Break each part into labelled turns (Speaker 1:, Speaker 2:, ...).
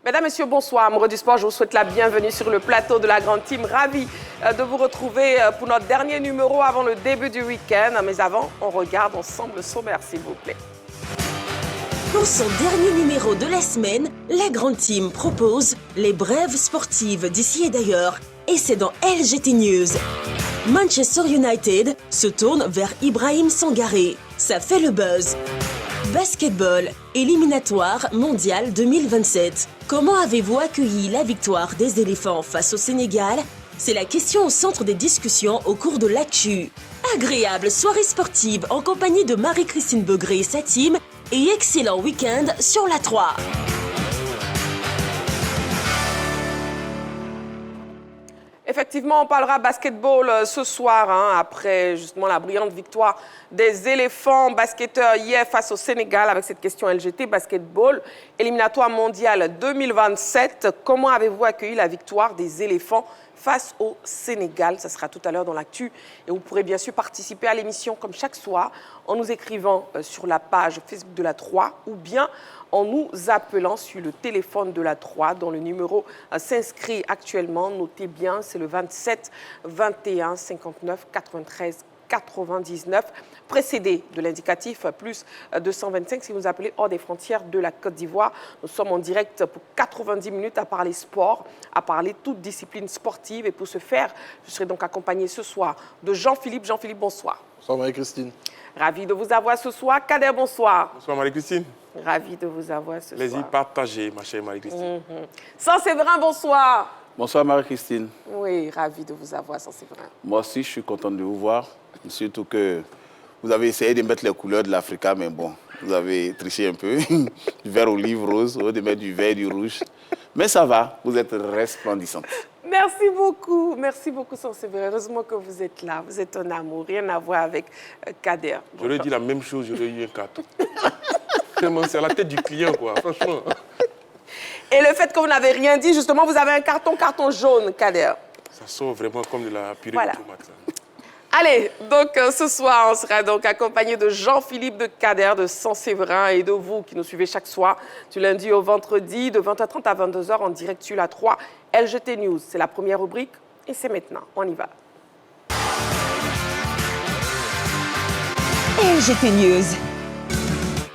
Speaker 1: Mesdames, Messieurs, bonsoir. Amoureux du sport, je vous souhaite la bienvenue sur le plateau de la Grande Team. Ravi de vous retrouver pour notre dernier numéro avant le début du week-end. Mais avant, on regarde ensemble le sommaire, s'il vous plaît.
Speaker 2: Pour son dernier numéro de la semaine, la Grande Team propose les brèves sportives d'ici et d'ailleurs. Et c'est dans LGT News. Manchester United se tourne vers Ibrahim Sangaré. Ça fait le buzz. Basketball, éliminatoire mondial 2027. Comment avez-vous accueilli la victoire des éléphants face au Sénégal? C'est la question au centre des discussions au cours de l'actu. Agréable soirée sportive en compagnie de Marie-Christine Begré et sa team et excellent week-end sur la 3.
Speaker 1: Effectivement, on parlera basketball ce soir, après justement la brillante victoire des éléphants basketteurs hier face au Sénégal avec cette question LGT basketball, éliminatoire mondial 2027. Comment avez-vous accueilli la victoire des éléphants face au Sénégal? Ça sera tout à l'heure dans l'actu. Et vous pourrez bien sûr participer à l'émission comme chaque soir en nous écrivant sur la page Facebook de la 3 ou bien en nous appelant sur le téléphone de la 3 dont le numéro s'inscrit actuellement. Notez bien, c'est le 27 21 59 93 99, précédé de l'indicatif plus 225 si vous appelez hors des frontières de la Côte d'Ivoire. Nous sommes en direct pour 90 minutes à parler sport, à parler toute discipline sportive. Et pour ce faire, je serai donc accompagné ce soir de Jean-Philippe. Jean-Philippe, bonsoir.
Speaker 3: Bonsoir Marie-Christine.
Speaker 1: Ravi de vous avoir ce soir. Kader, bonsoir.
Speaker 4: Bonsoir Marie-Christine.
Speaker 1: Ravi de vous avoir ce soir.
Speaker 4: Plaisir partagé, ma chère Marie-Christine.
Speaker 1: Saint-Séverin, bonsoir.
Speaker 5: Bonsoir Marie-Christine.
Speaker 1: Oui, ravi de vous avoir, Saint-Séverin.
Speaker 5: Moi aussi, je suis content de vous voir. Surtout que vous avez essayé de mettre les couleurs de l'Africa, mais bon, vous avez triché un peu. Du vert olive rose, de mettre du vert et du rouge. Mais ça va, vous êtes resplendissante.
Speaker 1: Merci beaucoup Saint-Séverin. Heureusement que vous êtes là, vous êtes un amour, rien à voir avec Kader.
Speaker 4: J'aurais dit la même chose, j'aurais eu un carton. Tellement c'est à la tête du client, quoi, franchement.
Speaker 1: Et le fait que vous n'avez rien dit, justement, vous avez un carton jaune, Kader.
Speaker 4: Ça sort vraiment comme de la purée
Speaker 1: Voilà.
Speaker 4: de tomate. Ça.
Speaker 1: Allez, donc ce soir, on sera donc accompagné de Jean-Philippe de Kader de Saint-Séverin et de vous qui nous suivez chaque soir du lundi au vendredi de 20h30 à 22h en direct sur la 3 LGT News. C'est la première rubrique et c'est maintenant. On y va.
Speaker 2: LGT News.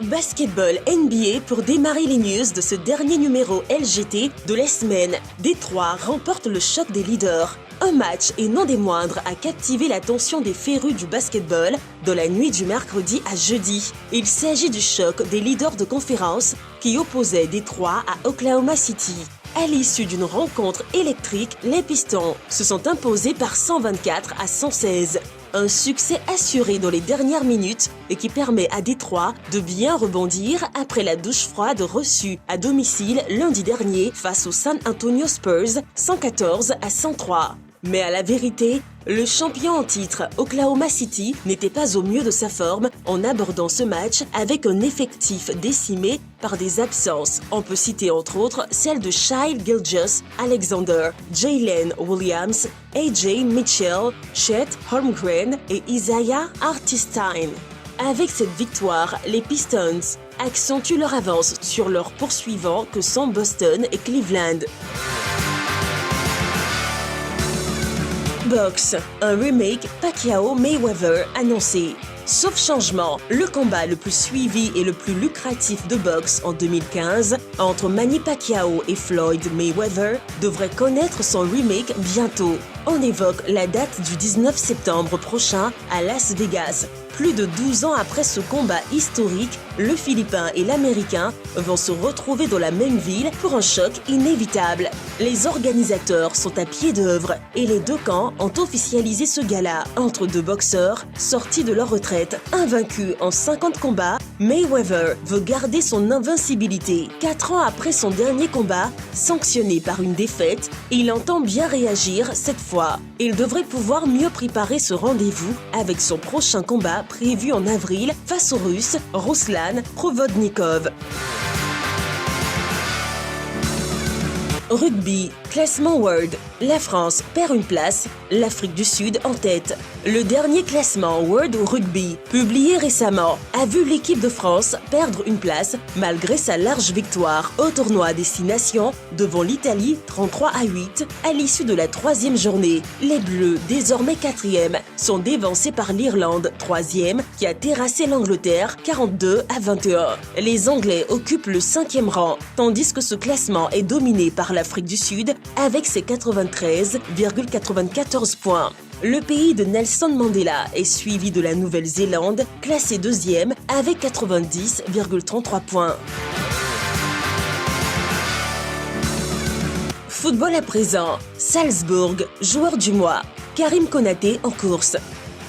Speaker 2: Basketball NBA pour démarrer les news de ce dernier numéro LGT de la semaine. Détroit remporte le choc des leaders. Un match, et non des moindres, a captivé l'attention des férus du basketball dans la nuit du mercredi à jeudi. Il s'agit du choc des leaders de conférence qui opposaient Détroit à Oklahoma City. À l'issue d'une rencontre électrique, les Pistons se sont imposés par 124 à 116. Un succès assuré dans les dernières minutes et qui permet à Détroit de bien rebondir après la douche froide reçue à domicile lundi dernier face aux San Antonio Spurs 114 à 103. Mais à la vérité, le champion en titre, Oklahoma City, n'était pas au mieux de sa forme en abordant ce match avec un effectif décimé par des absences. On peut citer entre autres celles de Shai Gilgeous-Alexander, Jalen Williams, AJ Mitchell, Chet Holmgren et Isaiah Hartenstein. Avec cette victoire, les Pistons accentuent leur avance sur leurs poursuivants que sont Boston et Cleveland. Boxe, un remake Pacquiao-Mayweather annoncé. Sauf changement, le combat le plus suivi et le plus lucratif de boxe en 2015 entre Manny Pacquiao et Floyd Mayweather devrait connaître son remake bientôt. On évoque la date du 19 septembre prochain à Las Vegas. Plus de 12 ans après ce combat historique, le Philippin et l'Américain vont se retrouver dans la même ville pour un choc inévitable. Les organisateurs sont à pied d'œuvre et les deux camps ont officialisé ce gala entre deux boxeurs sortis de leur retraite. Invaincu en 50 combats, Mayweather veut garder son invincibilité. 4 ans après son dernier combat, sanctionné par une défaite, il entend bien réagir cette fois. Il devrait pouvoir mieux préparer ce rendez-vous avec son prochain combat prévu en avril face au Russe Ruslan Provodnikov. Rugby, classement World. La France perd une place, l'Afrique du Sud en tête. Le dernier classement World Rugby, publié récemment, a vu l'équipe de France perdre une place malgré sa large victoire au tournoi des 6 nations devant l'Italie 33-8 à l'issue de la 3e journée. Les Bleus, désormais 4e, sont dévancés par l'Irlande 3e qui a terrassé l'Angleterre 42-21. Les Anglais occupent le 5e rang, tandis que ce classement est dominé par l'Afrique du Sud avec ses 93,94 points. Le pays de Nelson Mandela est suivi de la Nouvelle-Zélande, classée 2e avec 90,33 points. Football à présent, Salzbourg, joueur du mois, Karim Konaté en course.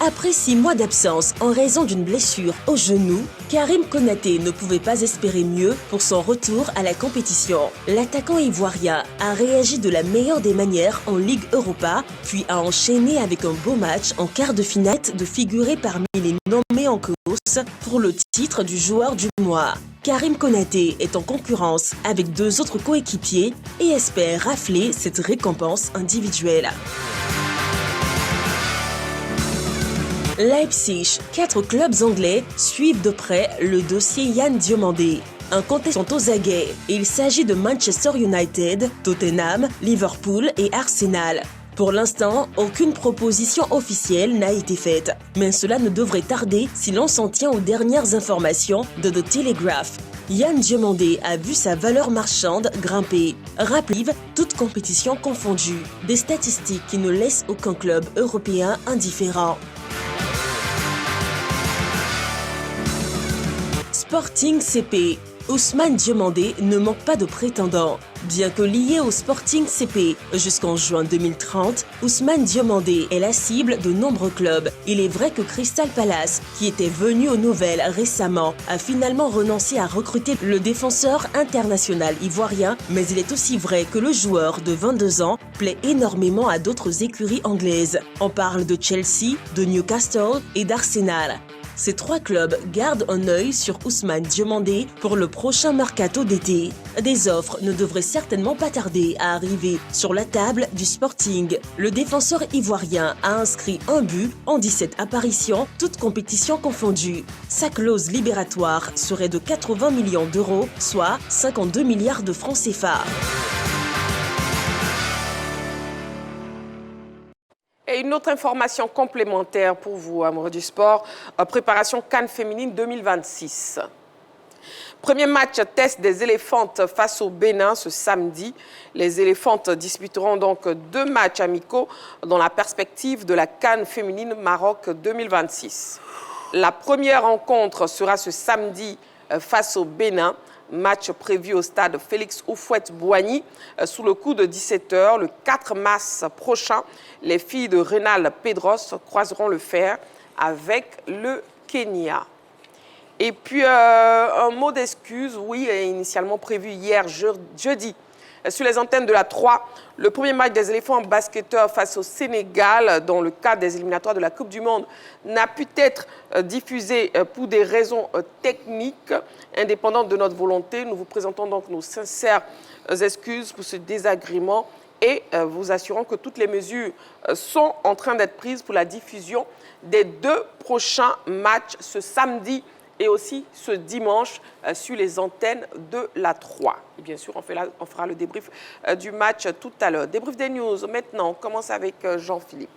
Speaker 2: Après 6 mois d'absence en raison d'une blessure au genou, Karim Konaté ne pouvait pas espérer mieux pour son retour à la compétition. L'attaquant ivoirien a réagi de la meilleure des manières en Ligue Europa, puis a enchaîné avec un beau match en quart de finale de figurer parmi les nommés en course pour le titre du joueur du mois. Karim Konaté est en concurrence avec 2 autres coéquipiers et espère rafler cette récompense individuelle. Leipzig, 4 clubs anglais suivent de près le dossier Yann Diomandé. Un contestant aux aguets. Il s'agit de Manchester United, Tottenham, Liverpool et Arsenal. Pour l'instant, aucune proposition officielle n'a été faite, mais cela ne devrait tarder si l'on s'en tient aux dernières informations de The Telegraph. Yann Diomandé a vu sa valeur marchande grimper. Rappelez, toute compétition confondue. Des statistiques qui ne laissent aucun club européen indifférent. Sporting CP. Ousmane Diomandé ne manque pas de prétendants. Bien que lié au Sporting CP jusqu'en juin 2030, Ousmane Diomandé est la cible de nombreux clubs. Il est vrai que Crystal Palace, qui était venu aux nouvelles récemment, a finalement renoncé à recruter le défenseur international ivoirien, mais il est aussi vrai que le joueur de 22 ans plaît énormément à d'autres écuries anglaises. On parle de Chelsea, de Newcastle et d'Arsenal. Ces 3 clubs gardent un œil sur Ousmane Diomandé pour le prochain mercato d'été. Des offres ne devraient certainement pas tarder à arriver sur la table du Sporting. Le défenseur ivoirien a inscrit un but en 17 apparitions, toutes compétitions confondues. Sa clause libératoire serait de 80 millions d'euros, soit 52 milliards de francs CFA.
Speaker 1: Et une autre information complémentaire pour vous, amoureux du sport, préparation CAN féminine 2026. Premier match test des éléphantes face au Bénin ce samedi. Les éléphantes disputeront donc 2 matchs amicaux dans la perspective de la CAN féminine Maroc 2026. La première rencontre sera ce samedi face au Bénin. Match prévu au stade Félix Houphouët-Boigny sous le coup de 17h. Le 4 mars prochain, les filles de Rénal Pedros croiseront le fer avec le Kenya. Et puis, un mot d'excuse, oui, initialement prévu hier jeudi sur les antennes de la 3. Le premier match des éléphants basketteurs face au Sénégal dans le cadre des éliminatoires de la Coupe du Monde n'a pu être diffusé pour des raisons techniques indépendantes de notre volonté. Nous vous présentons donc nos sincères excuses pour ce désagrément et vous assurons que toutes les mesures sont en train d'être prises pour la diffusion des 2 prochains matchs ce samedi et aussi ce dimanche sur les antennes de la 3. Et bien sûr, on fera le débrief du match tout à l'heure. Débrief des news, maintenant, on commence avec Jean-Philippe.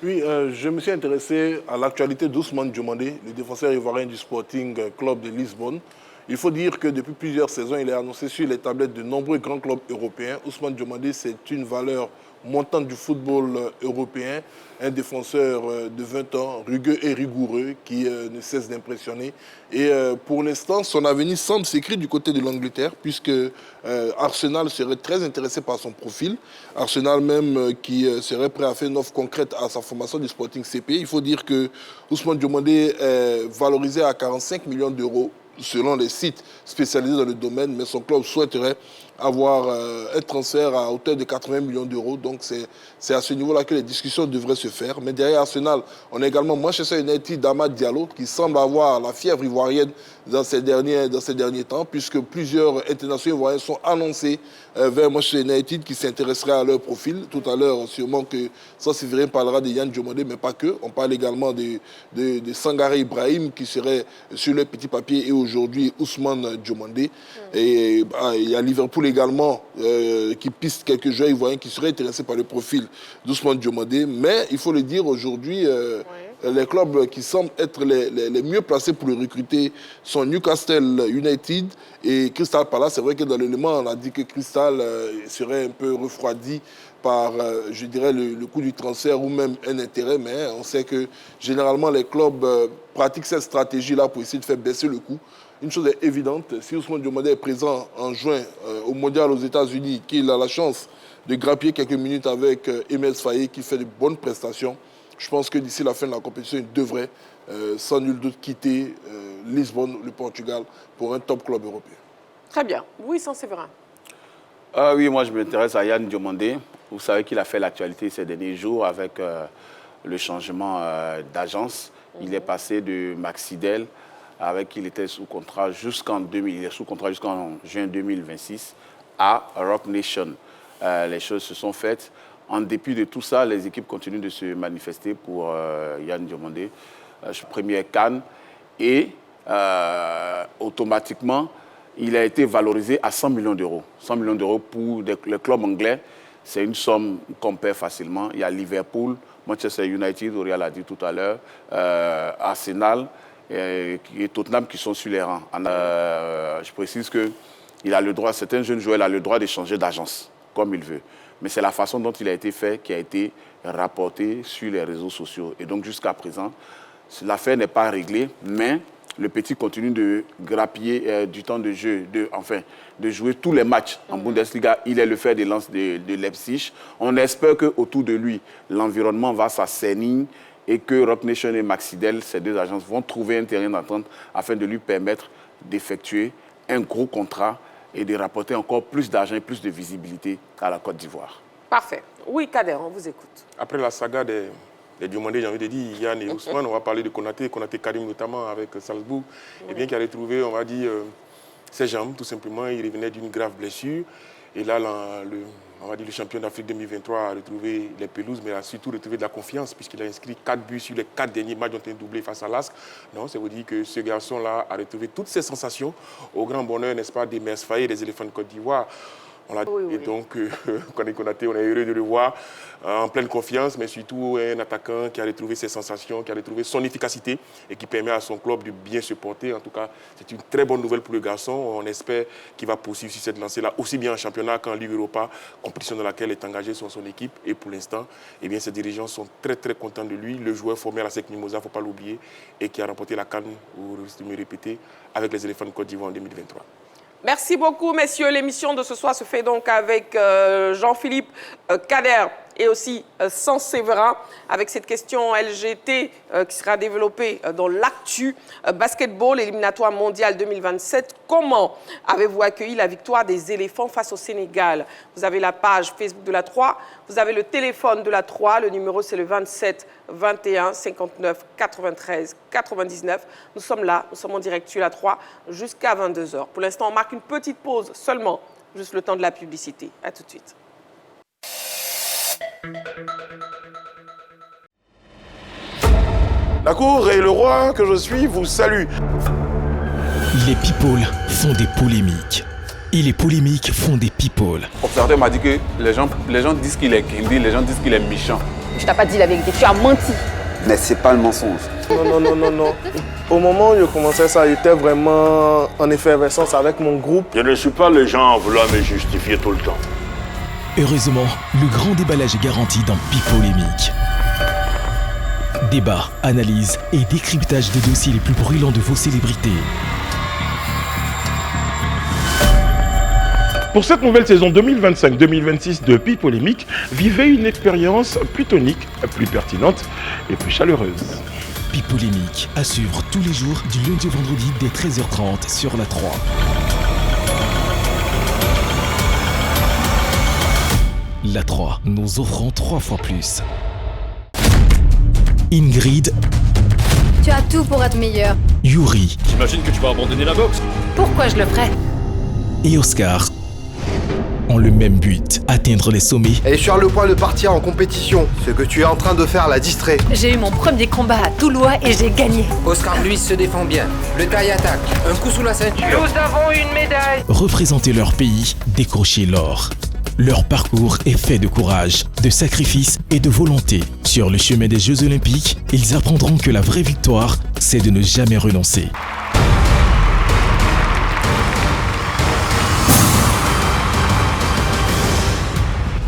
Speaker 4: Oui, je me suis intéressé à l'actualité d'Ousmane Diomandé, le défenseur ivoirien du Sporting Club de Lisbonne. Il faut dire que depuis plusieurs saisons, il est annoncé sur les tablettes de nombreux grands clubs européens. Ousmane Diomandé, c'est une valeur montante du football européen, un défenseur de 20 ans, rugueux et rigoureux, qui ne cesse d'impressionner. Et pour l'instant, son avenir semble s'écrire du côté de l'Angleterre, puisque Arsenal serait très intéressé par son profil. Arsenal même qui serait prêt à faire une offre concrète à sa formation du Sporting CP. Il faut dire que Ousmane Diomandé est valorisé à 45 millions d'euros selon les sites spécialisés dans le domaine, mais son club souhaiterait avoir un transfert à hauteur de 80 millions d'euros. Donc c'est à ce niveau-là que les discussions devraient se faire. Mais derrière Arsenal, on a également Manchester United d'Amad Diallo qui semble avoir la fièvre ivoirienne dans ces derniers temps, puisque plusieurs internationaux ivoiriens sont annoncés vers Manchester United qui s'intéresseraient à leur profil. Tout à l'heure, sûrement que Séverin parlera de Yann Diomandé, mais pas que. On parle également de Sangaré Ibrahim qui serait sur le petit papier et aujourd'hui Ousmane Diomandé. Et il y a Liverpool également qui piste quelques joueurs ivoiriens qui seraient intéressés par le profil d'Ousmane Diomandé. Mais il faut le dire, aujourd'hui, les clubs qui semblent être les mieux placés pour le recruter sont Newcastle United et Crystal Palace. C'est vrai que dans l'élément, on a dit que Crystal serait un peu refroidi par, je dirais, le coût du transfert ou même un intérêt, mais on sait que généralement les clubs pratiquent cette stratégie-là pour essayer de faire baisser le coût. Une chose est évidente, si Ousmane Diomandé est présent en juin au Mondial aux États-Unis, qu'il a la chance de grappiller quelques minutes avec Emile Faye qui fait de bonnes prestations, je pense que d'ici la fin de la compétition, il devrait sans nul doute quitter Lisbonne, le Portugal, pour un top club européen.
Speaker 1: Très bien. Oui, Séverin.
Speaker 5: Oui, moi je m'intéresse à Yann Diomandé. Vous savez qu'il a fait l'actualité ces derniers jours avec le changement d'agence. Il est passé de Maxidel, avec qui il était sous contrat jusqu'en juin 2026, à Rock Nation. Les choses se sont faites. En dépit de tout ça, les équipes continuent de se manifester pour Yann Diomandé. Premier CAN. Et automatiquement, il a été valorisé à 100 millions d'euros. 100 millions d'euros pour le club anglais, c'est une somme qu'on perd facilement. Il y a Liverpool, Manchester United, Auriel l'a dit tout à l'heure, Arsenal et Tottenham qui sont sur les rangs. Je précise qu'il a le droit, certains jeunes joueurs, il a le droit de changer d'agence comme il veut. Mais c'est la façon dont il a été fait qui a été rapportée sur les réseaux sociaux. Et donc jusqu'à présent, l'affaire n'est pas réglée, mais le petit continue de grappiller du temps de jeu, de jouer tous les matchs en Bundesliga. Il est le fer de lance de Leipzig. On espère qu'autour de lui, l'environnement va s'assainir et que Rock Nation et Maxidel, ces deux agences, vont trouver un terrain d'entente afin de lui permettre d'effectuer un gros contrat et de rapporter encore plus d'argent et plus de visibilité à la Côte d'Ivoire.
Speaker 1: Parfait. Oui, Kader, on vous écoute.
Speaker 3: Après la saga des Diomandé, j'ai envie de dire, Yann et Ousmane, on va parler de Konaté Karim notamment avec Salzbourg, et bien qu'il a retrouvé, on va dire, ses jambes, tout simplement. Il revenait d'une grave blessure. Et là, on va dire, le champion d'Afrique 2023 a retrouvé les pelouses, mais a surtout retrouvé de la confiance, puisqu'il a inscrit 4 buts sur les 4 derniers matchs, dont un doublé face à l'Asc. Non, ça veut dire que ce garçon-là a retrouvé toutes ses sensations, au grand bonheur, n'est-ce pas, des Mers Faye et des éléphants de Côte d'Ivoire. Et donc, Konaté, on est heureux de le voir en pleine confiance, mais surtout un attaquant qui a retrouvé ses sensations, qui a retrouvé son efficacité et qui permet à son club de bien se porter. En tout cas, c'est une très bonne nouvelle pour le garçon. On espère qu'il va poursuivre sur cette lancée-là, aussi bien en championnat qu'en Ligue Europa, compétition dans laquelle est engagé son équipe. Et pour l'instant, eh bien, ses dirigeants sont très, très contents de lui. Le joueur formé à la SEC Mimosa, il ne faut pas l'oublier, et qui a remporté la CAN, ou de me répéter, avec les éléphants de Côte d'Ivoire en 2023.
Speaker 1: Merci beaucoup, messieurs. L'émission de ce soir se fait donc avec Jean-Philippe, Kader et aussi Séverin, avec cette question LGT qui sera développée dans l'actu basketball éliminatoire mondial 2027. Comment avez-vous accueilli la victoire des éléphants face au Sénégal? Vous avez la page Facebook de la 3, vous avez le téléphone de la 3, le numéro c'est le 27 21 59 93 99. Nous sommes là, nous sommes en direct sur la 3 jusqu'à 22h. Pour l'instant, on marque une petite pause seulement, juste le temps de la publicité. À tout de suite.
Speaker 6: La cour et le roi que je suis vous saluent.
Speaker 7: Les people font des polémiques. Et les polémiques font des people.
Speaker 8: L'observateur m'a dit que les gens disent qu'il est guindé, les gens disent qu'il est méchant.
Speaker 9: Je t'ai pas dit la vérité, tu as menti.
Speaker 10: Mais c'est pas le mensonge.
Speaker 11: Non. Au moment où je commençais ça, j'étais vraiment en effervescence avec mon groupe.
Speaker 12: Je ne suis pas le genre à vouloir me justifier tout le temps.
Speaker 7: Heureusement, le grand déballage est garanti dans Pipolémique. Débat, analyse et décryptage des dossiers les plus brûlants de vos célébrités.
Speaker 6: Pour cette nouvelle saison 2025-2026 de Pipolémique, vivez une expérience plus tonique, plus pertinente et plus chaleureuse.
Speaker 7: Derby polémique à suivre tous les jours du lundi au vendredi dès 13h30 sur la 3. La 3, nous offrons 3 fois plus. Ingrid.
Speaker 10: Tu as tout pour être meilleur.
Speaker 7: Yuri.
Speaker 13: J'imagine que tu vas abandonner la boxe.
Speaker 10: Pourquoi je le ferais?
Speaker 7: Et Oscar ont le même but, atteindre les sommets.
Speaker 14: Elle est sur le point de partir en compétition. Ce que tu es en train de faire la distrait.
Speaker 10: J'ai eu mon premier combat à Toulouse et j'ai gagné.
Speaker 15: Oscar Luis se défend bien. Le taille attaque. Un coup sous la ceinture.
Speaker 16: Nous avons une médaille.
Speaker 7: Représenter leur pays, décrocher l'or. Leur parcours est fait de courage, de sacrifice et de volonté. Sur le chemin des Jeux Olympiques, ils apprendront que la vraie victoire, c'est de ne jamais renoncer.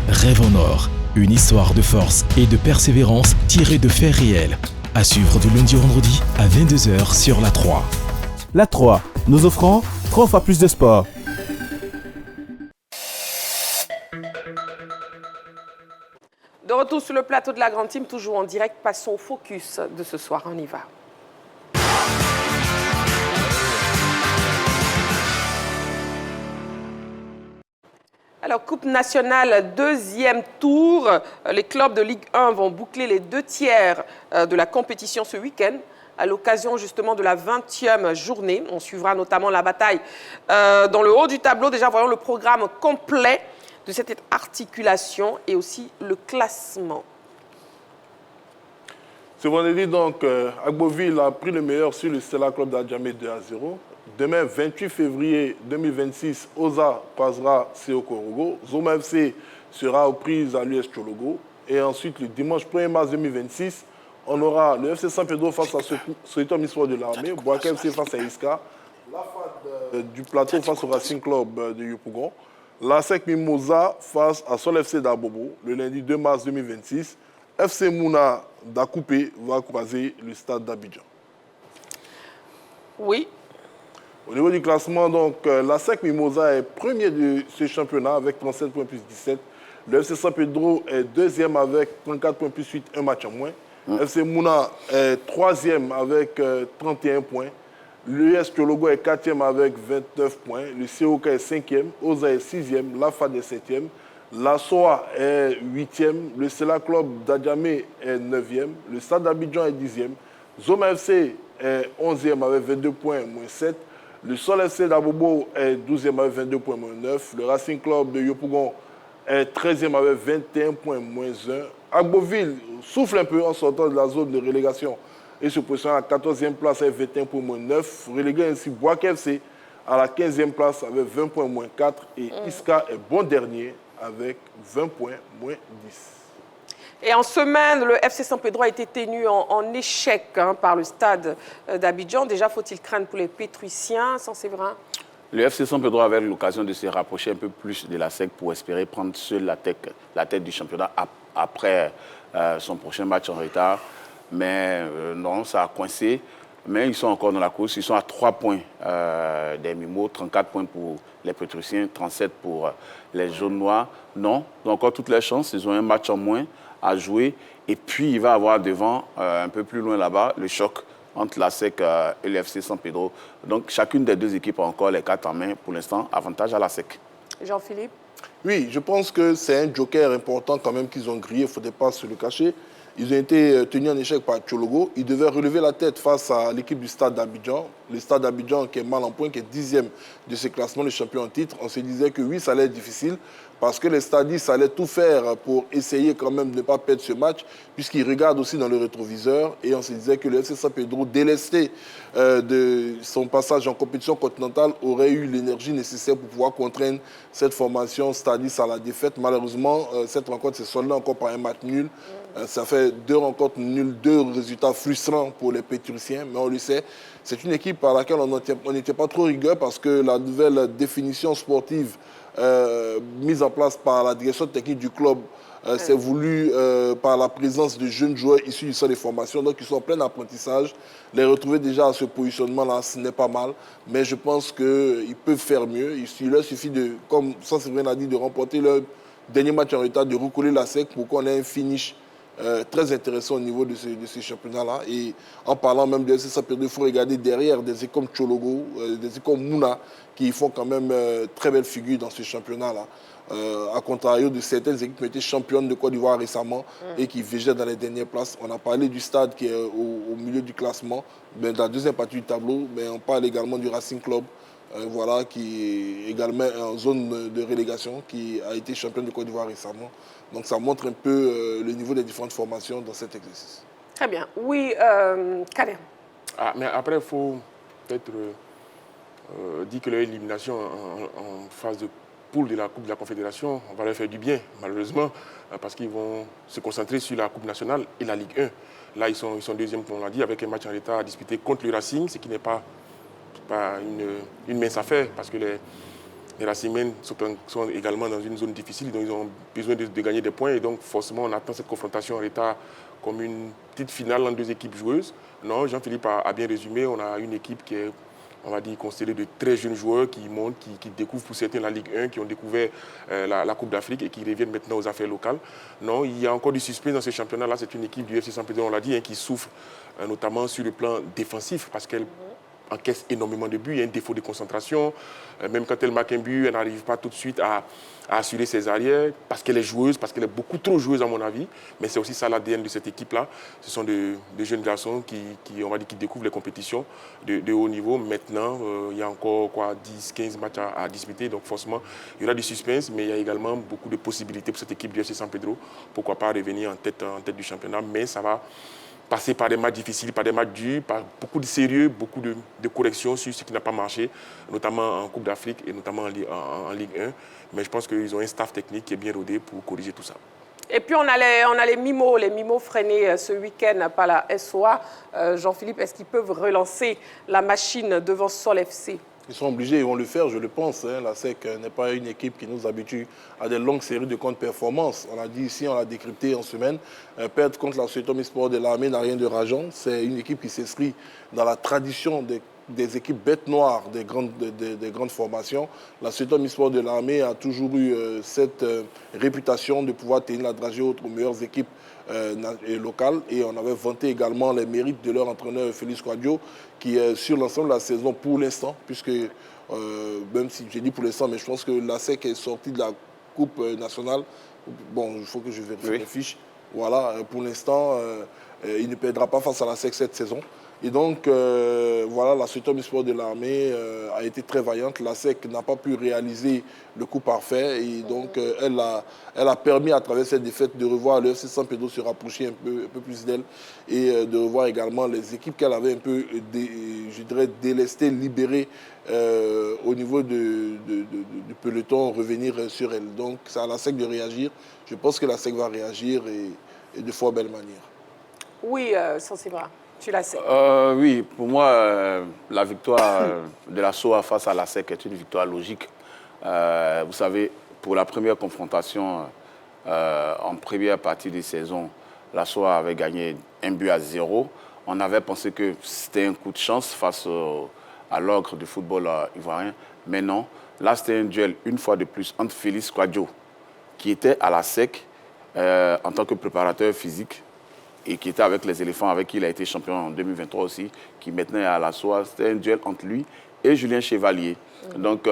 Speaker 7: Rêve en or, une histoire de force et de persévérance tirée de faits réels. À suivre du lundi au vendredi à 22h sur la 3.
Speaker 17: La 3, nous offrons 3 fois plus de sport.
Speaker 1: De retour sur le plateau de la Grande Team, toujours en direct, passons au focus de ce soir. On y va. Alors, Coupe nationale, deuxième tour. Les clubs de Ligue 1 vont boucler les 2 tiers de la compétition ce week-end, à l'occasion justement de la 20e journée. On suivra notamment la bataille dans le haut du tableau. Déjà, voyons le programme complet de cette articulation et aussi le classement.
Speaker 4: Ce vendredi, donc, Agboville a pris le meilleur sur le Stella Club d'Adjamé 2-0. Demain, 28 février 2026, Oza croisera CO Korogo. Zoma FC sera aux prises à l'US Chologo. Et ensuite, le dimanche 1er mars 2026, on aura le FC San Pedro face à Soweto Mispo de l'Armée, Boaké FC face à Iska, la FAD du Plateau face au Racing Club de Yopougon, la SEC Mimosa face à Sol FC d'Abobo, le lundi 2 mars 2026. FC Mouna d'Akoupé va croiser le stade d'Abidjan.
Speaker 1: Oui.
Speaker 4: Au niveau du classement, donc, la SEC Mimosa est premier de ce championnat avec 37 points plus 17. Le FC San Pedro est deuxième avec 34 points plus 8, un match en moins. FC Mouna est troisième avec 31 points. L'US Chologo est quatrième avec 29 points. Le COK est cinquième. Oza est sixième. La FAD est septième. La SOA est huitième. Le Stella Club d'Adjamé est neuvième. Le Stade d'Abidjan est dixième. Zoma FC est onzième avec 22 points, moins 7. Le Sol FC d'Abobo est 12e avec 22 points, moins 9. Le Racing Club de Yopougon est 13e avec 21 points, moins 1. Agboville souffle un peu en sortant de la zone de relégation et se positionne à la 14e place avec 21 points, moins 9. Relégué ainsi Boaké FC à la 15e place avec 20 points, moins 4. Et Iska est bon dernier avec 20 points, moins 10.
Speaker 1: Et en semaine, le FC San Pedro a été tenu en échec par le stade d'Abidjan. Déjà, faut-il craindre pour les Pétriciens, sans Séverin?
Speaker 5: Le FC San Pedro avait l'occasion de se rapprocher un peu plus de la SEC pour espérer prendre seul la tête du championnat après son prochain match en retard. Mais non, ça a coincé. Mais ils sont encore dans la course. Ils sont à 3 points des Mimos, 34 points pour les Pétriciens, 37 pour les Jaunes Noirs. Non, ils ont encore toutes les chances. Ils ont un match en moins à jouer. Et puis, il va y avoir devant, un peu plus loin là-bas, le choc entre la SEC et le FC San Pedro. Donc, chacune des deux équipes a encore les cartes en main. Pour l'instant, avantage à la SEC.
Speaker 1: Jean-Philippe?
Speaker 4: Oui, je pense que c'est un joker important quand même qu'ils ont grillé. Il ne faudrait pas se le cacher. Ils ont été tenus en échec par Chologo. Ils devaient relever la tête face à l'équipe du Stade d'Abidjan. Le Stade d'Abidjan qui est mal en point, qui est 10e de ce classement, le champion en titre. On se disait que oui, ça allait être difficile parce que les stadistes allaient tout faire pour essayer quand même de ne pas perdre ce match puisqu'ils regardent aussi dans le rétroviseur. Et on se disait que le FC San Pedro, délesté de son passage en compétition continentale, aurait eu l'énergie nécessaire pour pouvoir contraindre cette formation stadiste à la défaite. Malheureusement, cette rencontre s'est soldée encore par un match nul. Ça fait 2 rencontres nulles, 2 résultats frustrants pour les Pétriciens, mais on le sait. C'est une équipe à laquelle on n'était pas trop rigueur parce que la nouvelle définition sportive mise en place par la direction technique du club s'est voulue par la présence de jeunes joueurs issus du centre de formation. Donc ils sont en plein apprentissage. Les retrouver déjà à ce positionnement-là, ce n'est pas mal. Mais je pense qu'ils peuvent faire mieux. Il leur suffit de, comme Saint-Séverin a dit, de remporter leur dernier match en retard, de recoller la SEC pour qu'on ait un finish très intéressant au niveau de ce championnat-là. Et en parlant même de FC San Pedro, il faut regarder derrière des équipes comme Chologo, des équipes comme Mouna, qui font quand même très belle figure dans ce championnat-là. À contrario de certaines équipes qui ont été championnes de Côte d'Ivoire récemment et qui végètent dans les dernières places. On a parlé du Stade qui est au milieu du classement, dans la deuxième partie du tableau, mais on parle également du Racing Club, voilà, qui est également en zone de relégation, qui a été champion de Côte d'Ivoire récemment. Donc ça montre un peu le niveau des différentes formations dans cet exercice.
Speaker 1: Très bien. Oui, Kader.
Speaker 3: Mais après, il faut peut-être dire que l'élimination en phase de poule de la Coupe de la Confédération, on va leur faire du bien, malheureusement, parce qu'ils vont se concentrer sur la Coupe nationale et la Ligue 1. Là, ils sont deuxièmes, comme on l'a dit, avec un match en retard à disputer contre le Racing, ce qui n'est pas une mince affaire, parce que les Racingmen sont également dans une zone difficile, donc ils ont besoin de gagner des points, et donc forcément on attend cette confrontation en retard comme une petite finale entre deux équipes joueuses. Non, Jean-Philippe a bien résumé, on a une équipe qui est, on va dire, constituée de très jeunes joueurs qui montent, qui découvrent pour certains la Ligue 1, qui ont découvert la Coupe d'Afrique et qui reviennent maintenant aux affaires locales. Non, il y a encore du suspense dans ce championnat-là, c'est une équipe du FC San Pedro, on l'a dit, qui souffre notamment sur le plan défensif, parce qu'elle encaisse énormément de buts, il y a un défaut de concentration. Même quand elle marque un but, elle n'arrive pas tout de suite à assurer ses arrières, parce qu'elle est joueuse, parce qu'elle est beaucoup trop joueuse à mon avis. Mais c'est aussi ça l'ADN de cette équipe-là. Ce sont des jeunes garçons qui, on va dire, qui découvrent les compétitions de haut niveau. Maintenant, il y a encore 10-15 matchs à disputer, donc forcément, il y aura du suspense, mais il y a également beaucoup de possibilités pour cette équipe du FC San Pedro. Pourquoi pas revenir en tête du championnat, mais ça va passer par des matchs difficiles, par des matchs durs, par beaucoup de sérieux, beaucoup de corrections sur ce qui n'a pas marché, notamment en Coupe d'Afrique et notamment en Ligue 1. Mais je pense qu'ils ont un staff technique qui est bien rodé pour corriger tout ça.
Speaker 1: Et puis on a les mimos freinés ce week-end par la SOA. Jean-Philippe, est-ce qu'ils peuvent relancer la machine devant Sol FC?
Speaker 4: Ils sont obligés, ils vont le faire, je le pense. La SEC n'est pas une équipe qui nous habitue à des longues séries de contre-performances. On l'a dit ici, on l'a décrypté en semaine. Perdre contre la Société Sport de l'Armée n'a rien de rageant. C'est une équipe qui s'inscrit dans la tradition des équipes bêtes noires des grandes formations. La Société Sport de l'Armée a toujours eu cette réputation de pouvoir tenir la dragée aux meilleures équipes locales. Et on avait vanté également les mérites de leur entraîneur Félix Quadio, qui est sur l'ensemble de la saison pour l'instant, puisque même si j'ai dit pour l'instant, mais je pense que la SEC est sortie de la Coupe nationale. Bon, il faut que je vérifie les fiches. Voilà, pour l'instant, il ne perdra pas face à la SEC cette saison. Et donc, voilà, la Société Sport de l'Armée a été très vaillante. La SEC n'a pas pu réaliser le coup parfait. Et donc, elle a permis, à travers cette défaite, de revoir le FC San Pedro se rapprocher un peu plus d'elle. Et de revoir également les équipes qu'elle avait un peu, je dirais, délestées, libérées au niveau du peloton, revenir sur elle. Donc, c'est à la SEC de réagir. Je pense que la SEC va réagir et de fort belle manière.
Speaker 1: Oui, Sansibra. Tu la sais.
Speaker 5: Oui, pour moi, la victoire de la SOA face à la SEC est une victoire logique. Vous savez, pour la première confrontation en première partie de saison, la SOA avait gagné 1-0. On avait pensé que c'était un coup de chance face à l'ogre du football ivoirien. Mais non, là c'était un duel une fois de plus entre Félix Quadio, qui était à la SEC en tant que préparateur physique, et qui était avec les éléphants, avec qui il a été champion en 2023 aussi, qui maintenant est à la SOA. C'était un duel entre lui et Julien Chevalier. Donc,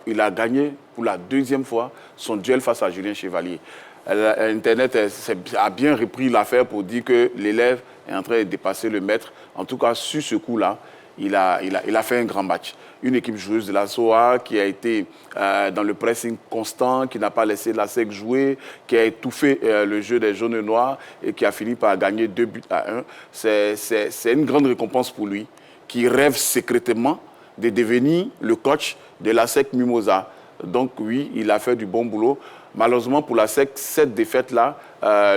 Speaker 5: il a gagné pour la deuxième fois son duel face à Julien Chevalier. Internet a bien repris l'affaire pour dire que l'élève est en train de dépasser le maître. En tout cas, sur ce coup-là, il a fait un grand match. Une équipe joueuse de la SOA qui a été dans le pressing constant, qui n'a pas laissé la SEC jouer, qui a étouffé le jeu des jaunes et noirs et qui a fini par gagner 2-1. C'est une grande récompense pour lui, qui rêve secrètement de devenir le coach de la SEC Mimosa. Donc oui, il a fait du bon boulot. Malheureusement pour la SEC, cette défaite-là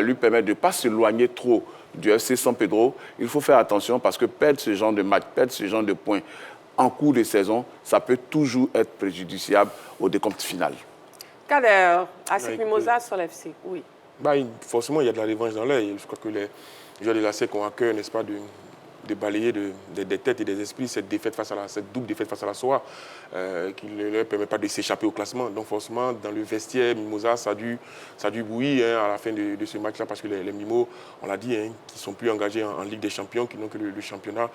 Speaker 5: lui permet de ne pas s'éloigner trop du FC San Pedro. Il faut faire attention parce que perdre ce genre de match, perdre ce genre de points en cours de saison, ça peut toujours être préjudiciable au décompte final.
Speaker 1: Kader, ASEC Mimosa sur l'FC, oui.
Speaker 3: Forcément, il y a de la revanche dans l'air. Je crois que les joueurs de la SEC ont à cœur, n'est-ce pas, de balayer des têtes et des esprits cette double défaite face à la SOA qui ne leur permet pas de s'échapper au classement. Donc forcément, dans le vestiaire, Mimosa, ça a dû bouillir à la fin de ce match-là parce que les Mimos, on l'a dit, qui ne sont plus engagés en Ligue des Champions, qui n'ont que le championnat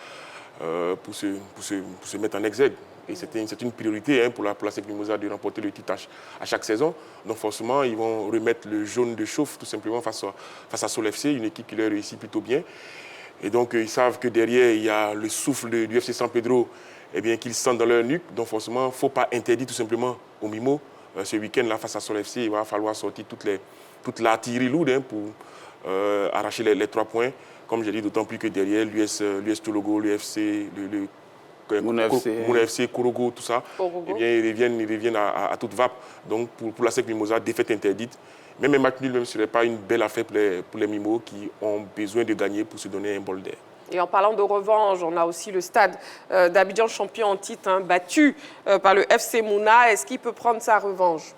Speaker 3: pour se mettre en exergue. Et c'est une priorité pour la SEC Mimosa de remporter le titre à chaque saison. Donc forcément, ils vont remettre le jaune de chauffe tout simplement face à Sol FC, une équipe qui leur réussit plutôt bien. Et donc, ils savent que derrière, il y a le souffle du FC San Pedro qu'ils sentent dans leur nuque. Donc, forcément, il ne faut pas interdire tout simplement aux Mimos. Ce week-end-là, face à Sol FC, il va falloir sortir toute l'artillerie lourde pour arracher les 3 points. Comme j'ai dit, d'autant plus que derrière, l'US Tologo, l'UFC, Mouna FC, Korogo, tout ça, ils reviennent à toute vape. Donc, pour la SEC Mimosa, défaite interdite. Même un match nul ne serait pas une belle affaire pour les Mimos qui ont besoin de gagner pour se donner un bol d'air.
Speaker 1: Et en parlant de revanche, on a aussi le stade d'Abidjan, champion en titre, battu par le FC Mouna. Est-ce qu'il peut prendre sa revanche?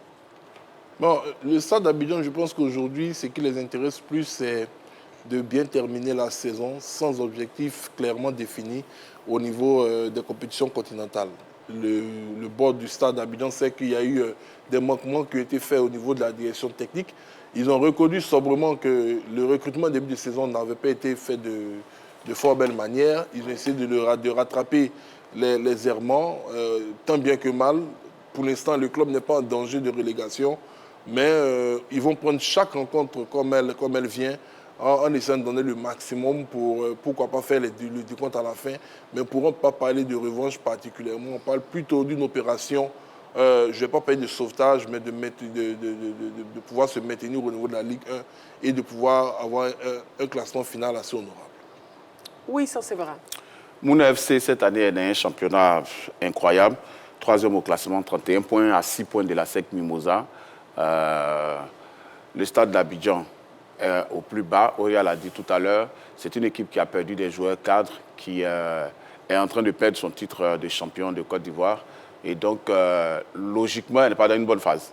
Speaker 4: Bon, le stade d'Abidjan, je pense qu'aujourd'hui, ce qui les intéresse plus, c'est de bien terminer la saison sans objectif clairement défini au niveau des compétitions continentales. Le board du stade d'Abidjan sait qu'il y a eu des manquements qui ont été faits au niveau de la direction technique. Ils ont reconnu sobrement que le recrutement début de saison n'avait pas été fait de fort belle manière. Ils ont essayé de rattraper les errements, tant bien que mal. Pour l'instant, le club n'est pas en danger de relégation, mais ils vont prendre chaque rencontre comme elle vient, en essayant de donner le maximum pour, pourquoi pas faire du compte à la fin, mais ne pourront pas parler de revanche particulièrement. On parle plutôt d'une opération, je ne vais pas parler de sauvetage, mais de pouvoir se maintenir au niveau de la Ligue 1 et de pouvoir avoir un classement final assez honorable.
Speaker 1: Oui, ça c'est vrai.
Speaker 5: Mouna FC, cette année, est un championnat incroyable. 3e au classement, 31 points, à 6 points de la SEC Mimosa. Le stade d'Abidjan au plus bas. Oriol l'a dit tout à l'heure, c'est une équipe qui a perdu des joueurs cadres, qui est en train de perdre son titre de champion de Côte d'Ivoire. Et donc, logiquement, elle n'est pas dans une bonne phase.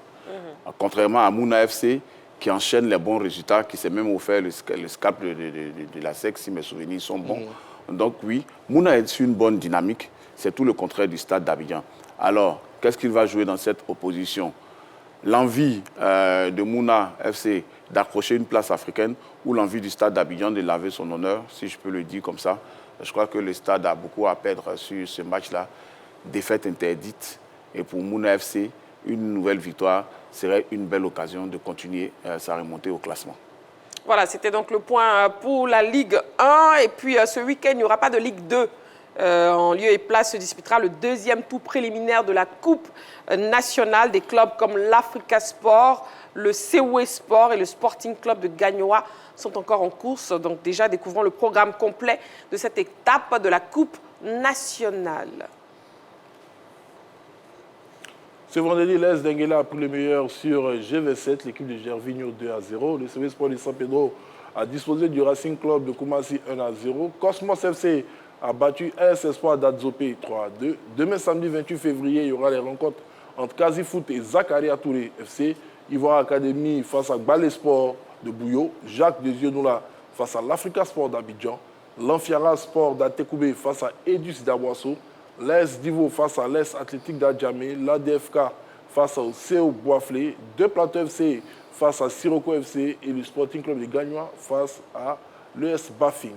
Speaker 5: Contrairement à Mouna FC, qui enchaîne les bons résultats, qui s'est même offert le scalp de la SEC, si mes souvenirs sont bons. Donc oui, Mouna est sur une bonne dynamique. C'est tout le contraire du stade d'Abidjan. Alors, qu'est-ce qu'il va jouer dans cette opposition? L'envie de Mouna FC d'accrocher une place africaine ou l'envie du stade d'Abidjan de laver son honneur, si je peux le dire comme ça. Je crois que le stade a beaucoup à perdre sur ce match-là. Défaite interdite. Et pour Mouna FC, une nouvelle victoire serait une belle occasion de continuer sa remontée au classement.
Speaker 1: Voilà, c'était donc le point pour la Ligue 1. Et puis ce week-end, il n'y aura pas de Ligue 2. En lieu et place se disputera le 2e tour préliminaire de la Coupe nationale. Des clubs comme l'Africa Sport, le Sewe Sport et le Sporting Club de Gagnoa sont encore en course. Donc déjà, découvrons le programme complet de cette étape de la Coupe nationale.
Speaker 4: Ce vendredi, l'AS Denguela a pris le meilleur sur GV7, l'équipe de Gervinho 2-0. Le Sewe Sport de San Pedro a disposé du Racing Club de Koumassi 1-0. Cosmos FC a battu AS Espoir d'Adzopé 3-2. Demain, samedi 28 février, il y aura les rencontres entre Kazi Foot et Zakaria Touré FC. Ivoire Academy face à Balé Sport de Bouillot. Jacques Desienoula face à l'Africa Sport d'Abidjan. L'Anfiara Sport d'Atekoubé face à Edus d'Aboasso. L'AS Divo face à l'AS Athlétique d'Adjamé. L'ADFK face au CO Boisflé. Deux Plateaux FC face à Sirocco FC. Et le Sporting Club de Gagnoa face à l'ES Bafing.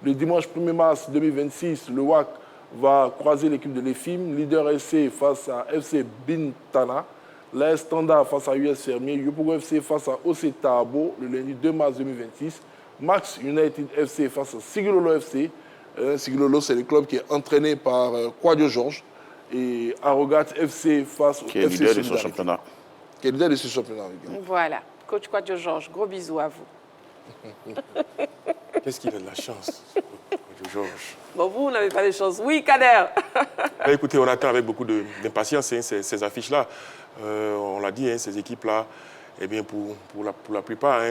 Speaker 4: Le dimanche 1er mars 2026, le WAC va croiser l'équipe de l'EFIM. Leader SC face à FC Bintana. L'AS Standard face à US Fermier. Yopougo FC face à OC Tabo le lundi 2 mars 2026. Max United FC face à Sigilolo FC. Sigilolo, c'est le club qui est entraîné par Kwadio Georges. Et Arrogat FC face au
Speaker 5: FC Solidarité. Qui est leader de ce championnat.
Speaker 4: Qui est leader de ce championnat.
Speaker 1: Voilà. Coach Kwadio Georges, gros bisous à vous.
Speaker 3: Qu'est-ce qu'il a de la chance, Kwadio Georges.
Speaker 1: Bon, vous n'avez pas de chance. Oui, Kader.
Speaker 3: Écoutez, on attend avec beaucoup d'impatience ces affiches-là. On l'a dit, ces équipes-là, eh bien, pour la plupart,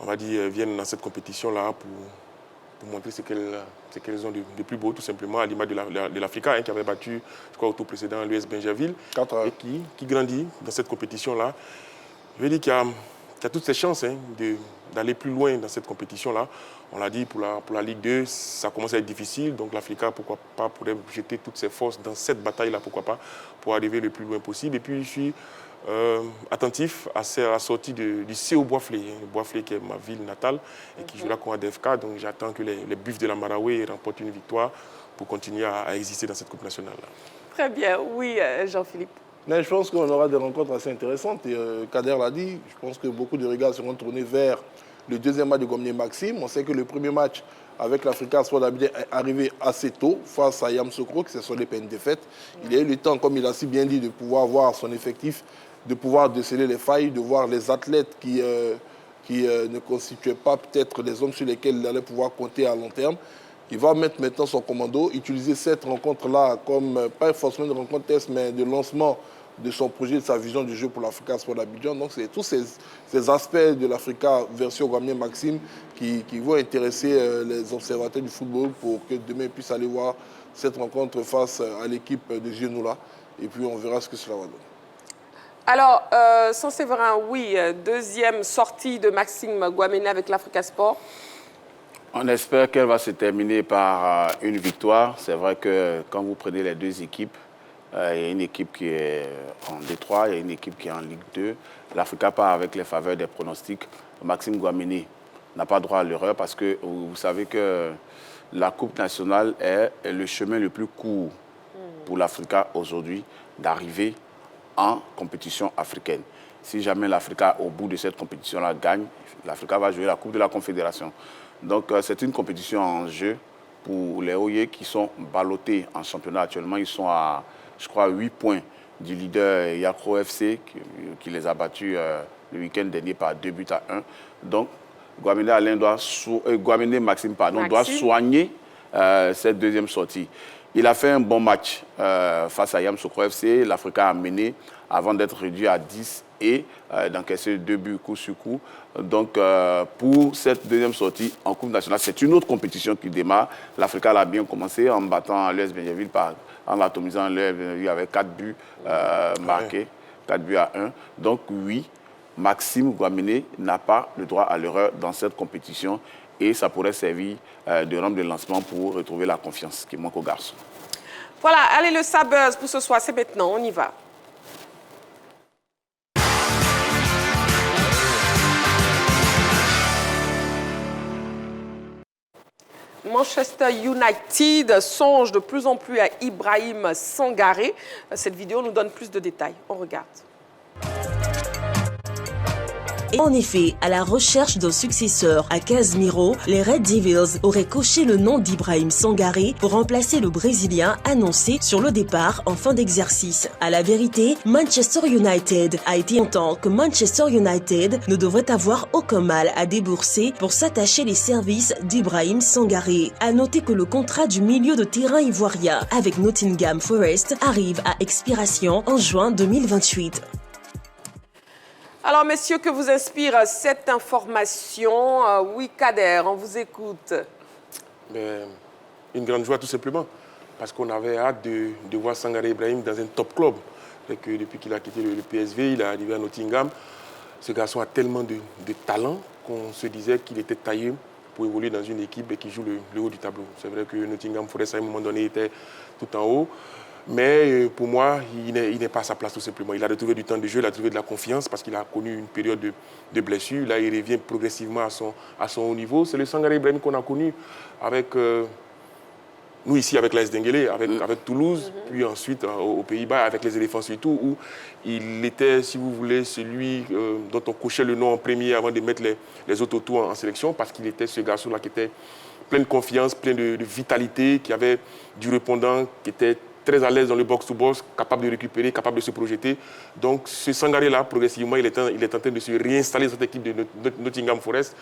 Speaker 3: on va dire, viennent dans cette compétition-là pour montrer ce qu'elles ont de plus beau, tout simplement, à l'image de l'Africa, qui avait battu, je crois, au tour précédent, l'US Benjerville, et qui grandit dans cette compétition-là. Je veux dire qu'il y a toutes ces chances d'aller plus loin dans cette compétition-là. On l'a dit, pour la Ligue 2, ça commence à être difficile. Donc l'Africa, pourquoi pas, pourrait jeter toutes ses forces dans cette bataille-là, pourquoi pas, pour arriver le plus loin possible. Et puis je suis attentif à la sortie du CO Boisflé, Boisflé qui est ma ville natale et qui jouera contre ADFK. Donc j'attends que les Buffs de la Maraoué remportent une victoire pour continuer à exister dans cette Coupe nationale-là.
Speaker 1: Très bien, oui, Jean-Philippe.
Speaker 4: Mais je pense qu'on aura des rencontres assez intéressantes. Et Kader l'a dit, je pense que beaucoup de regards seront tournés vers le deuxième match de Gwamné-Maxime. On sait que le premier match avec l'Africa Sport d'Abidjan est arrivé assez tôt face à Yamoussoukro, qui se sont les défaites. Il a eu le temps, comme il a si bien dit, de pouvoir voir son effectif, de pouvoir déceler les failles, de voir les athlètes qui ne constituaient pas peut-être les hommes sur lesquels il allait pouvoir compter à long terme. Il va mettre maintenant son commando, utiliser cette rencontre-là comme, pas forcément une rencontre test, mais de lancement de son projet, de sa vision du jeu pour l'Africa Sport d'Abidjan. Donc c'est tous ces aspects de l'Africa version Gwamné-Maxime qui vont intéresser les observateurs du football pour que demain ils puissent aller voir cette rencontre face à l'équipe de Genoula. Et puis on verra ce que cela va donner.
Speaker 1: Alors, Saint-Séverin, oui, deuxième sortie de Maxime Gwamné avec l'Africa Sport.
Speaker 5: On espère qu'elle va se terminer par une victoire. C'est vrai que quand vous prenez les deux équipes, il y a une équipe qui est en D3, il y a une équipe qui est en Ligue 2. L'Africa part avec les faveurs des pronostics. Maxime Gwamné n'a pas droit à l'erreur parce que vous savez que la Coupe nationale est le chemin le plus court pour l'Africa aujourd'hui d'arriver en compétition africaine. Si jamais l'Africa, au bout de cette compétition-là, gagne, l'Africa va jouer la Coupe de la Confédération. Donc, c'est une compétition en jeu pour les Oye qui sont ballottés en championnat actuellement. Ils sont à, je crois, 8 points du leader Yakro FC qui les a battus le week-end dernier par 2-1. Donc, Gwamné Maxime doit soigner cette deuxième sortie. Il a fait un bon match face à Yamoussoukro FC. L'Africa a mené avant d'être réduit à 10 et d'encaisser 2 buts coup sur coup. Donc, pour cette deuxième sortie en Coupe nationale, c'est une autre compétition qui démarre. L'Africa l'a bien commencé en battant l'US Benjaville, en atomisant l'US Benjaville avec 4 buts marqués, 4 buts à 1. Donc, oui, Maxime Gwamné n'a pas le droit à l'erreur dans cette compétition et ça pourrait servir de rampe de lancement pour retrouver la confiance qui manque aux garçons.
Speaker 1: Voilà, allez, le Sabuzz pour ce soir, c'est maintenant, on y va. Manchester United songe de plus en plus à Ibrahim Sangaré. Cette vidéo nous donne plus de détails. On regarde.
Speaker 2: Et en effet, à la recherche d'un successeur à Casemiro, les Red Devils auraient coché le nom d'Ibrahim Sangaré pour remplacer le Brésilien annoncé sur le départ en fin d'exercice. À la vérité, Manchester United a été longtemps que Manchester United ne devrait avoir aucun mal à débourser pour s'attacher les services d'Ibrahim Sangaré. À noter que le contrat du milieu de terrain ivoirien avec Nottingham Forest arrive à expiration en juin 2028.
Speaker 1: Alors, messieurs, que vous inspire cette information? Oui, Kader, on vous écoute.
Speaker 3: Une grande joie, tout simplement, parce qu'on avait hâte de voir Sangaré Ibrahim dans un top club. Et que depuis qu'il a quitté le PSV, il est arrivé à Nottingham. Ce garçon a tellement de talent qu'on se disait qu'il était taillé pour évoluer dans une équipe et qui joue le haut du tableau. C'est vrai que Nottingham Forest, à un moment donné, était tout en haut. Mais pour moi, il n'est pas à sa place tout simplement. Il a retrouvé du temps de jeu, il a trouvé de la confiance parce qu'il a connu une période de blessure. Là, il revient progressivement à son haut niveau. C'est le Sangaré Ibrahim qu'on a connu avec nous ici, avec l'AS Denguélé, avec Toulouse, puis ensuite aux Pays-Bas, avec les Éléphants surtout, où il était, si vous voulez, celui dont on cochait le nom en premier avant de mettre les autres autour en sélection, parce qu'il était ce garçon-là qui était plein de confiance, plein de vitalité, qui avait du répondant, qui était très à l'aise dans le box-to-box, capable de récupérer, capable de se projeter. Donc ce Sangaré-là, progressivement, il est en train de se réinstaller dans cette équipe de Nottingham Forest.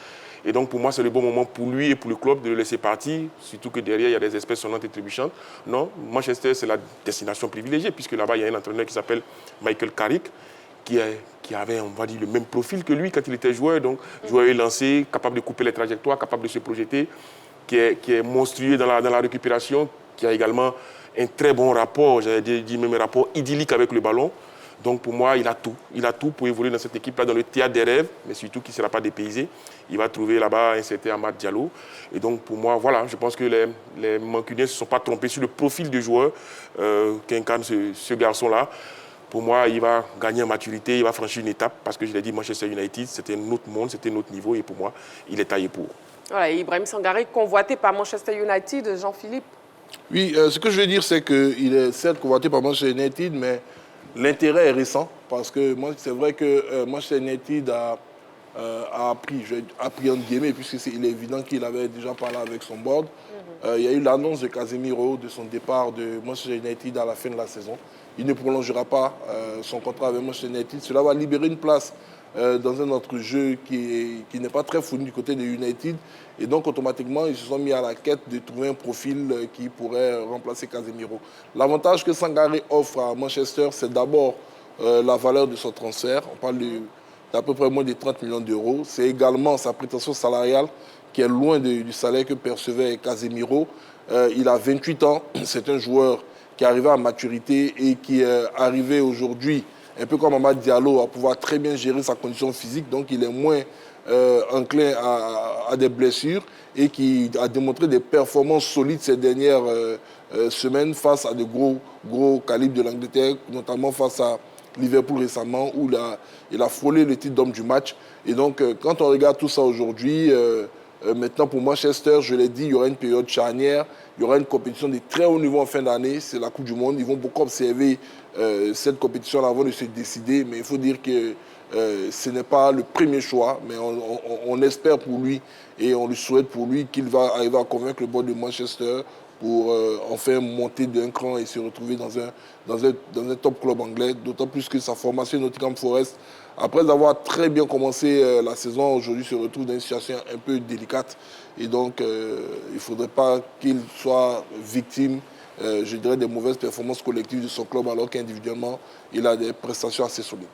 Speaker 3: Et donc pour moi, c'est le bon moment pour lui et pour le club de le laisser partir, surtout que derrière, il y a des espèces sonnantes et trébuchantes. Non, Manchester, c'est la destination privilégiée, puisque là-bas, il y a un entraîneur qui s'appelle Michael Carrick, qui avait, on va dire, le même profil que lui quand il était joueur. Donc joueur élancé, capable de couper les trajectoires, capable de se projeter, qui est monstrueux dans la récupération, qui a également un très bon rapport, j'allais dire même un rapport idyllique avec le ballon. Donc pour moi, il a tout. Il a tout pour évoluer dans cette équipe-là, dans le théâtre des rêves, mais surtout qu'il ne sera pas dépaysé. Il va trouver là-bas un certain Amad Diallo. Et donc pour moi, voilà, je pense que les Mancuniens ne se sont pas trompés sur le profil du joueur qu'incarne ce garçon-là. Pour moi, il va gagner en maturité, il va franchir une étape, parce que je l'ai dit, Manchester United, c'était un autre monde, c'était un autre niveau, et pour moi, il est taillé pour.
Speaker 1: Voilà, Ibrahim Sangaré, convoité par Manchester United, Jean-Philippe.
Speaker 4: Oui, ce que je veux dire, c'est qu'il est certes convoité par Manchester United, mais l'intérêt est récent, parce que c'est vrai que Manchester United a appris entre guillemets, puisqu'il est évident qu'il avait déjà parlé avec son board. Il y a eu l'annonce de Casemiro de son départ de Manchester United à la fin de la saison. Il ne prolongera pas son contrat avec Manchester United. Cela va libérer une place dans un autre jeu qui n'est pas très fourni du côté de United. Et donc, automatiquement, ils se sont mis à la quête de trouver un profil qui pourrait remplacer Casemiro. L'avantage que Sangaré offre à Manchester, c'est d'abord la valeur de son transfert. On parle d'à peu près moins de 30 millions d'euros. C'est également sa prétention salariale qui est loin du salaire que percevait Casemiro. Il a 28 ans. C'est un joueur qui est arrivé à maturité et qui est arrivé aujourd'hui, un peu comme Amad Diallo, à pouvoir très bien gérer sa condition physique. Donc il est moins enclin à des blessures et qui a démontré des performances solides ces dernières semaines face à de gros calibres de l'Angleterre, notamment face à Liverpool récemment, où il a frôlé le titre d'homme du match. Et donc quand on regarde tout ça aujourd'hui, maintenant pour Manchester, je l'ai dit, il y aura une période charnière. Il y aura une compétition de très haut niveau en fin d'année, c'est la Coupe du Monde. Ils vont beaucoup observer cette compétition avant de se décider, mais il faut dire que ce n'est pas le premier choix, mais on espère pour lui et on lui souhaite pour lui qu'il va arriver à convaincre le board de Manchester pour enfin monter d'un cran et se retrouver dans un top club anglais, d'autant plus que sa formation Nottingham Forest, après avoir très bien commencé la saison, aujourd'hui se retrouve dans une situation un peu délicate. Et donc, il ne faudrait pas qu'il soit victime, je dirais, des mauvaises performances collectives de son club, alors qu'individuellement, il a des prestations assez solides.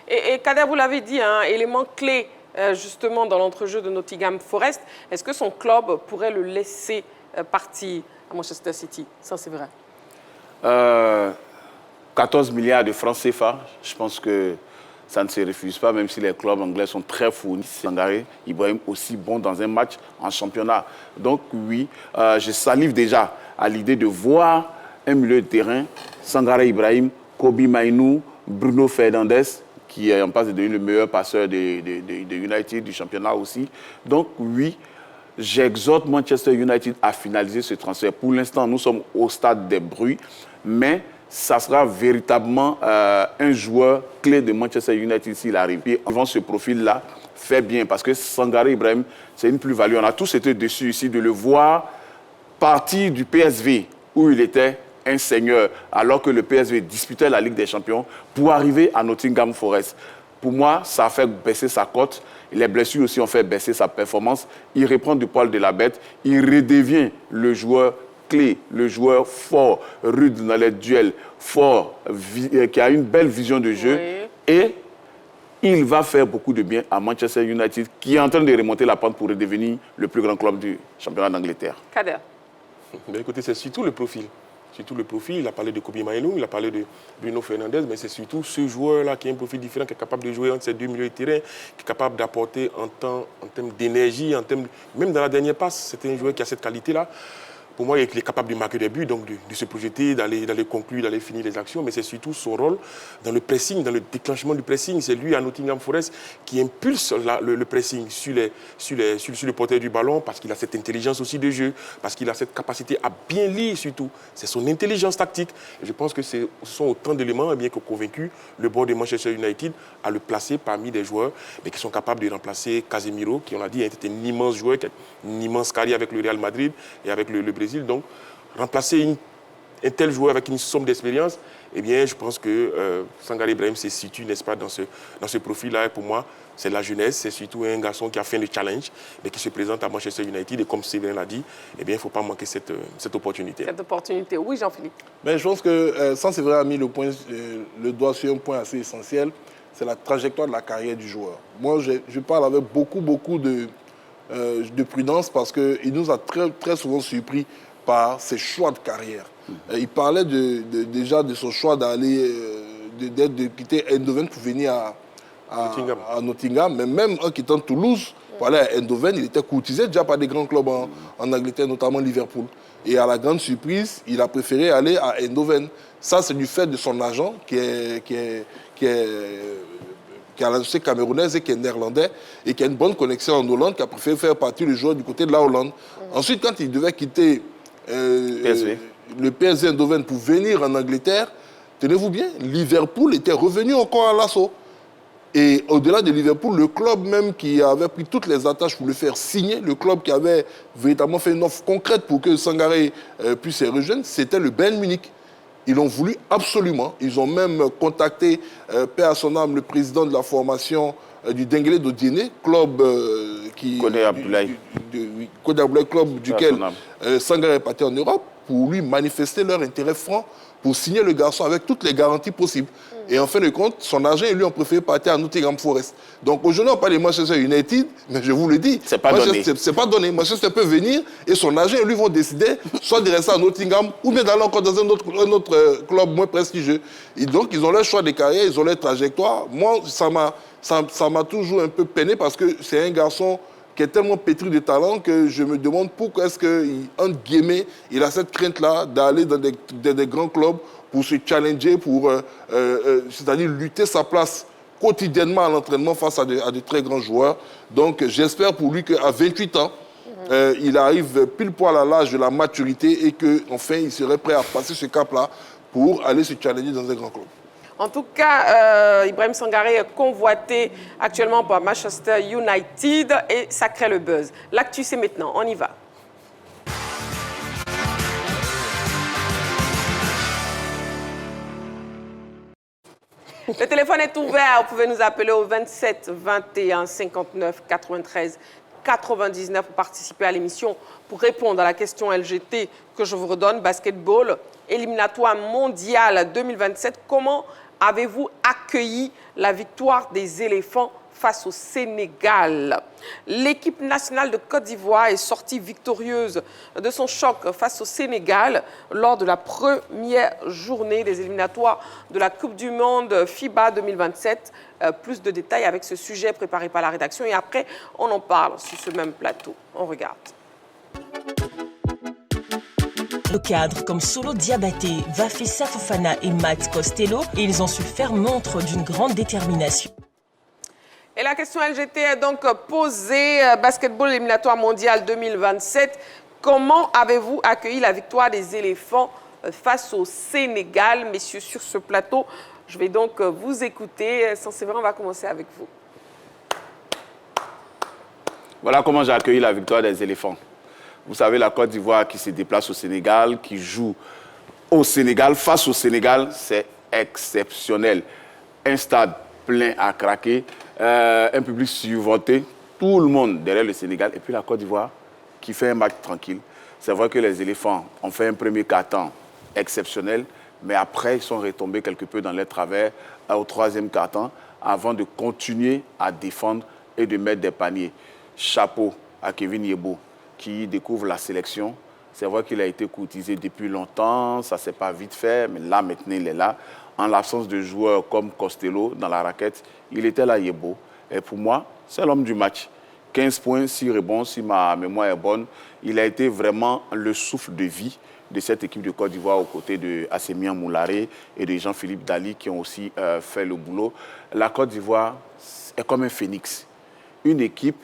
Speaker 1: Et Kader, vous l'avez dit, un élément clé justement dans l'entrejeu de Nottingham Forest. Est-ce que son club pourrait le laisser partir à Manchester City? Ça, c'est vrai.
Speaker 5: 14 milliards de francs CFA, je pense que ça ne se refuse pas, même si les clubs anglais sont très fournis. Sangaré, Ibrahim aussi bon dans un match en championnat. Donc oui, je salive déjà à l'idée de voir un milieu de terrain, Sangaré Ibrahim, Kobbie Mainoo, Bruno Fernandes, qui est en passe de devenir le meilleur passeur de United, du championnat aussi. Donc oui, j'exhorte Manchester United à finaliser ce transfert. Pour l'instant, nous sommes au stade des bruits, mais ça sera véritablement un joueur clé de Manchester United s'il arrive. Et avant ce profil-là, fait bien, parce que Sangaré Ibrahim, c'est une plus-value. On a tous été déçus ici de le voir partir du PSV, où il était un seigneur, alors que le PSV disputait la Ligue des Champions, pour arriver à Nottingham Forest. Pour moi, ça a fait baisser sa cote. Les blessures aussi ont fait baisser sa performance. Il reprend du poil de la bête. Il redevient le joueur clé, le joueur fort, rude dans les duels, fort, qui a une belle vision de jeu. Oui. Et il va faire beaucoup de bien à Manchester United, qui est en train de remonter la pente pour redevenir le plus grand club du championnat d'Angleterre.
Speaker 1: Kader.
Speaker 3: Ben écoutez, c'est surtout le profil. Surtout le profil, il a parlé de Kobbie Mainoo, il a parlé de Bruno Fernandes, mais c'est surtout ce joueur-là qui a un profil différent, qui est capable de jouer entre ces deux milieux de terrain, qui est capable d'apporter en termes d'énergie, même dans la dernière passe, c'est un joueur qui a cette qualité-là. Pour moi, il est capable de marquer des buts, donc de se projeter, d'aller conclure, d'aller finir les actions. Mais c'est surtout son rôle dans le pressing, dans le déclenchement du pressing. C'est lui, à Nottingham Forest, qui impulse le pressing sur le porteur du ballon, parce qu'il a cette intelligence aussi de jeu, parce qu'il a cette capacité à bien lire surtout. C'est son intelligence tactique. Et je pense que ce sont autant d'éléments, bien que convaincus, le board de Manchester United à le placer parmi des joueurs mais qui sont capables de remplacer Casemiro, qui, on l'a dit, était un immense joueur, une immense carrière avec le Real Madrid et avec le Brésil. Donc, remplacer un tel joueur avec une somme d'expérience, eh bien, je pense que Sangaré Ibrahim se situe, n'est-ce pas, dans ce profil-là. Et pour moi, c'est la jeunesse, c'est surtout un garçon qui a fait le challenge, mais qui se présente à Manchester United. Et comme Séverin l'a dit, eh bien, il ne faut pas manquer cette opportunité.
Speaker 1: Cette opportunité, oui, Jean-Philippe.
Speaker 4: Mais je pense que Séverin a mis le doigt sur un point assez essentiel, c'est la trajectoire de la carrière du joueur. Moi, je parle avec beaucoup de prudence, parce qu'il nous a très souvent surpris par ses choix de carrière. Il parlait déjà de son choix d'aller de quitter Eindhoven pour venir à Nottingham. Mais même en quittant Toulouse, pour aller à Eindhoven, il était courtisé déjà par des grands clubs en Angleterre, notamment Liverpool. Et à la grande surprise, il a préféré aller à Eindhoven. Ça, c'est du fait de son agent qui a la nationalité camerounaise et qui est néerlandais et qui a une bonne connexion en Hollande, qui a préféré faire partie le joueur du côté de la Hollande. Ensuite, quand il devait quitter le PSV Eindhoven pour venir en Angleterre, tenez-vous bien, Liverpool était revenu encore à l'assaut. Et au-delà de Liverpool, le club même qui avait pris toutes les attaches pour le faire signer, le club qui avait véritablement fait une offre concrète pour que Sangaré puisse les rejoindre, c'était le Bayern Munich. Ils l'ont voulu absolument. Ils ont même contacté, paix à son âme, le président de la formation du Denguélé d'Odiéné, club
Speaker 5: Kodé Abdoulaye.
Speaker 4: Kodé Abdoulaye, club duquel Sangaré est parti en Europe, pour lui manifester leur intérêt franc pour signer le garçon avec toutes les garanties possibles. Et en fin de compte, son agent et lui ont préféré partir à Nottingham Forest. Donc aujourd'hui, on parle de Manchester United, mais je vous le dis,
Speaker 5: c'est pas donné.
Speaker 4: C'est pas donné. Manchester peut venir et son agent et lui vont décider soit de rester à Nottingham ou bien d'aller encore dans un autre club moins prestigieux. Et donc, ils ont leur choix de carrière, ils ont leur trajectoire. Moi, ça m'a toujours un peu peiné parce que c'est un garçon qui est tellement pétri de talent que je me demande pourquoi est-ce qu'entre guillemets, il a cette crainte-là d'aller dans des grands clubs pour se challenger, c'est-à-dire lutter sa place quotidiennement à l'entraînement face à de très grands joueurs. Donc j'espère pour lui qu'à 28 ans, il arrive pile poil à l'âge de la maturité et qu'enfin il serait prêt à passer ce cap-là pour aller se challenger dans un grand club.
Speaker 1: En tout cas, Ibrahim Sangaré est convoité actuellement par Manchester United et ça crée le buzz. L'actu, c'est maintenant. On y va. Le téléphone est ouvert. Vous pouvez nous appeler au 27 21 59 93 99 pour participer à l'émission, pour répondre à la question LGT que je vous redonne. Basketball, éliminatoire mondial 2027. Comment avez-vous accueilli la victoire des éléphants face au Sénégal? L'équipe nationale de Côte d'Ivoire est sortie victorieuse de son choc face au Sénégal lors de la première journée des éliminatoires de la Coupe du Monde FIBA 2027. Plus de détails avec ce sujet préparé par la rédaction et après, on en parle sur ce même plateau. On regarde.
Speaker 2: Le cadre comme Solo Diabaté, Vafissa Fofana et Matt Costello, et ils ont su faire montre d'une grande détermination.
Speaker 1: Et la question LGT est donc posée, basketball éliminatoire mondial 2027. Comment avez-vous accueilli la victoire des éléphants face au Sénégal? Messieurs, sur ce plateau, je vais donc vous écouter. Séverin, on va commencer avec vous.
Speaker 5: Voilà comment j'ai accueilli la victoire des éléphants. Vous savez, la Côte d'Ivoire qui se déplace au Sénégal, qui joue au Sénégal, face au Sénégal, c'est exceptionnel. Un stade plein à craquer, un public survolté, tout le monde derrière le Sénégal. Et puis la Côte d'Ivoire qui fait un match tranquille. C'est vrai que les éléphants ont fait un premier quart-temps exceptionnel, mais après, ils sont retombés quelque peu dans les travers au troisième quart-temps avant de continuer à défendre et de mettre des paniers. Chapeau à Kevin Yeboah, qui découvre la sélection. C'est vrai qu'il a été courtisé depuis longtemps, ça ne s'est pas vite fait, mais là, maintenant, il est là. En l'absence de joueurs comme Costello dans la raquette, il était là, Yeboah. Et pour moi, c'est l'homme du match. 15 points, 6 rebonds, si ma mémoire est bonne. Il a été vraiment le souffle de vie de cette équipe de Côte d'Ivoire aux côtés de Assemian Moularé et de Jean-Philippe Dali qui ont aussi fait le boulot. La Côte d'Ivoire est comme un phénix. Une équipe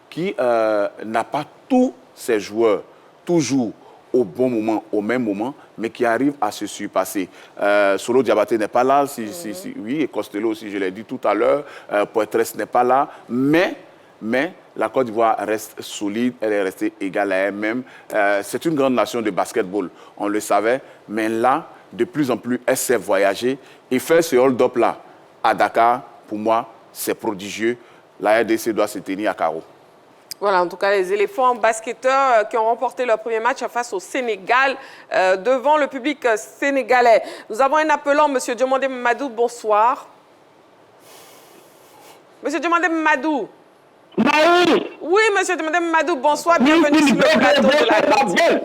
Speaker 5: qui n'a pas tous ses joueurs toujours au bon moment, au même moment, mais qui arrive à se surpasser. Solo Diabaté n'est pas là, oui, et Costello aussi, je l'ai dit tout à l'heure, Poitres n'est pas là, mais la Côte d'Ivoire reste solide, elle est restée égale à elle-même. C'est une grande nation de basketball, on le savait, mais là, de plus en plus, elle sait voyager et faire ce hold-up là à Dakar, pour moi, c'est prodigieux. La RDC doit se tenir à carreau.
Speaker 1: Voilà, en tout cas, les éléphants basketteurs qui ont remporté leur premier match face au Sénégal devant le public sénégalais. Nous avons un appelant, M. Diomandé Mamadou, bonsoir. M. Diomandé Mamadou. Oui, M. Diomandé Mamadou, bonsoir, bienvenue sur le plateau de la Grande Team.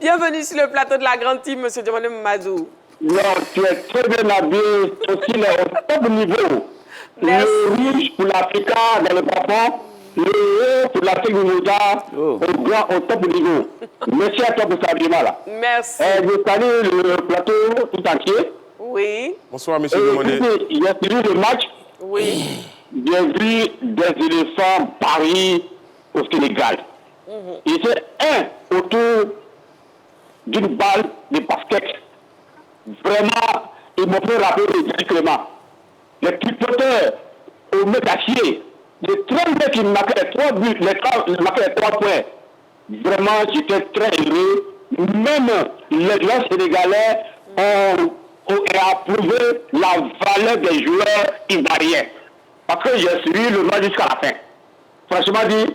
Speaker 1: Bienvenue sur le plateau de la Grande Team, M. Diomandé Mamadou.
Speaker 12: Non, tu es très bien habillé, aussi au top niveau.
Speaker 1: Merci.
Speaker 12: Le rouge pour l'Afrique dans le plafond, le haut pour l'Afrique du Moussa, au top niveau. Merci à toi pour cet argument là.
Speaker 1: Merci.
Speaker 12: Je salue le plateau tout entier.
Speaker 1: Oui.
Speaker 3: Bonsoir, monsieur Demandé.
Speaker 12: Il y a suivi le match.
Speaker 1: Oui.
Speaker 12: J'ai vu des éléphants Paris au Sénégal. Ils étaient un autour d'une balle de basket. Vraiment, ils m'ont fait rappeler directement. Les tripoteurs au mètre acier, les 32 qui marquaient les 3 buts, les 3 points. Vraiment, j'étais très heureux. Même les joueurs sénégalais ont approuvé la valeur des joueurs ivoiriens. Parce que j'ai suivi le match jusqu'à la fin. Franchement dit,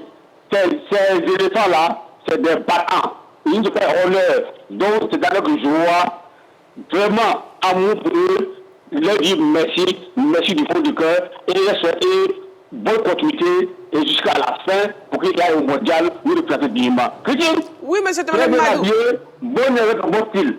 Speaker 12: ces éléphants-là, c'est des battants. Ils nous font honneur. Donc, c'est avec joie, vraiment amour pour eux. Leur dire merci du fond du cœur. Et leur souhaiter bonne continuité et jusqu'à la fin pour qu'ils aillent au mondial ou le plateau dignement. Christine?
Speaker 1: Oui, monsieur
Speaker 12: Très bien habillé, bon avec un bon style.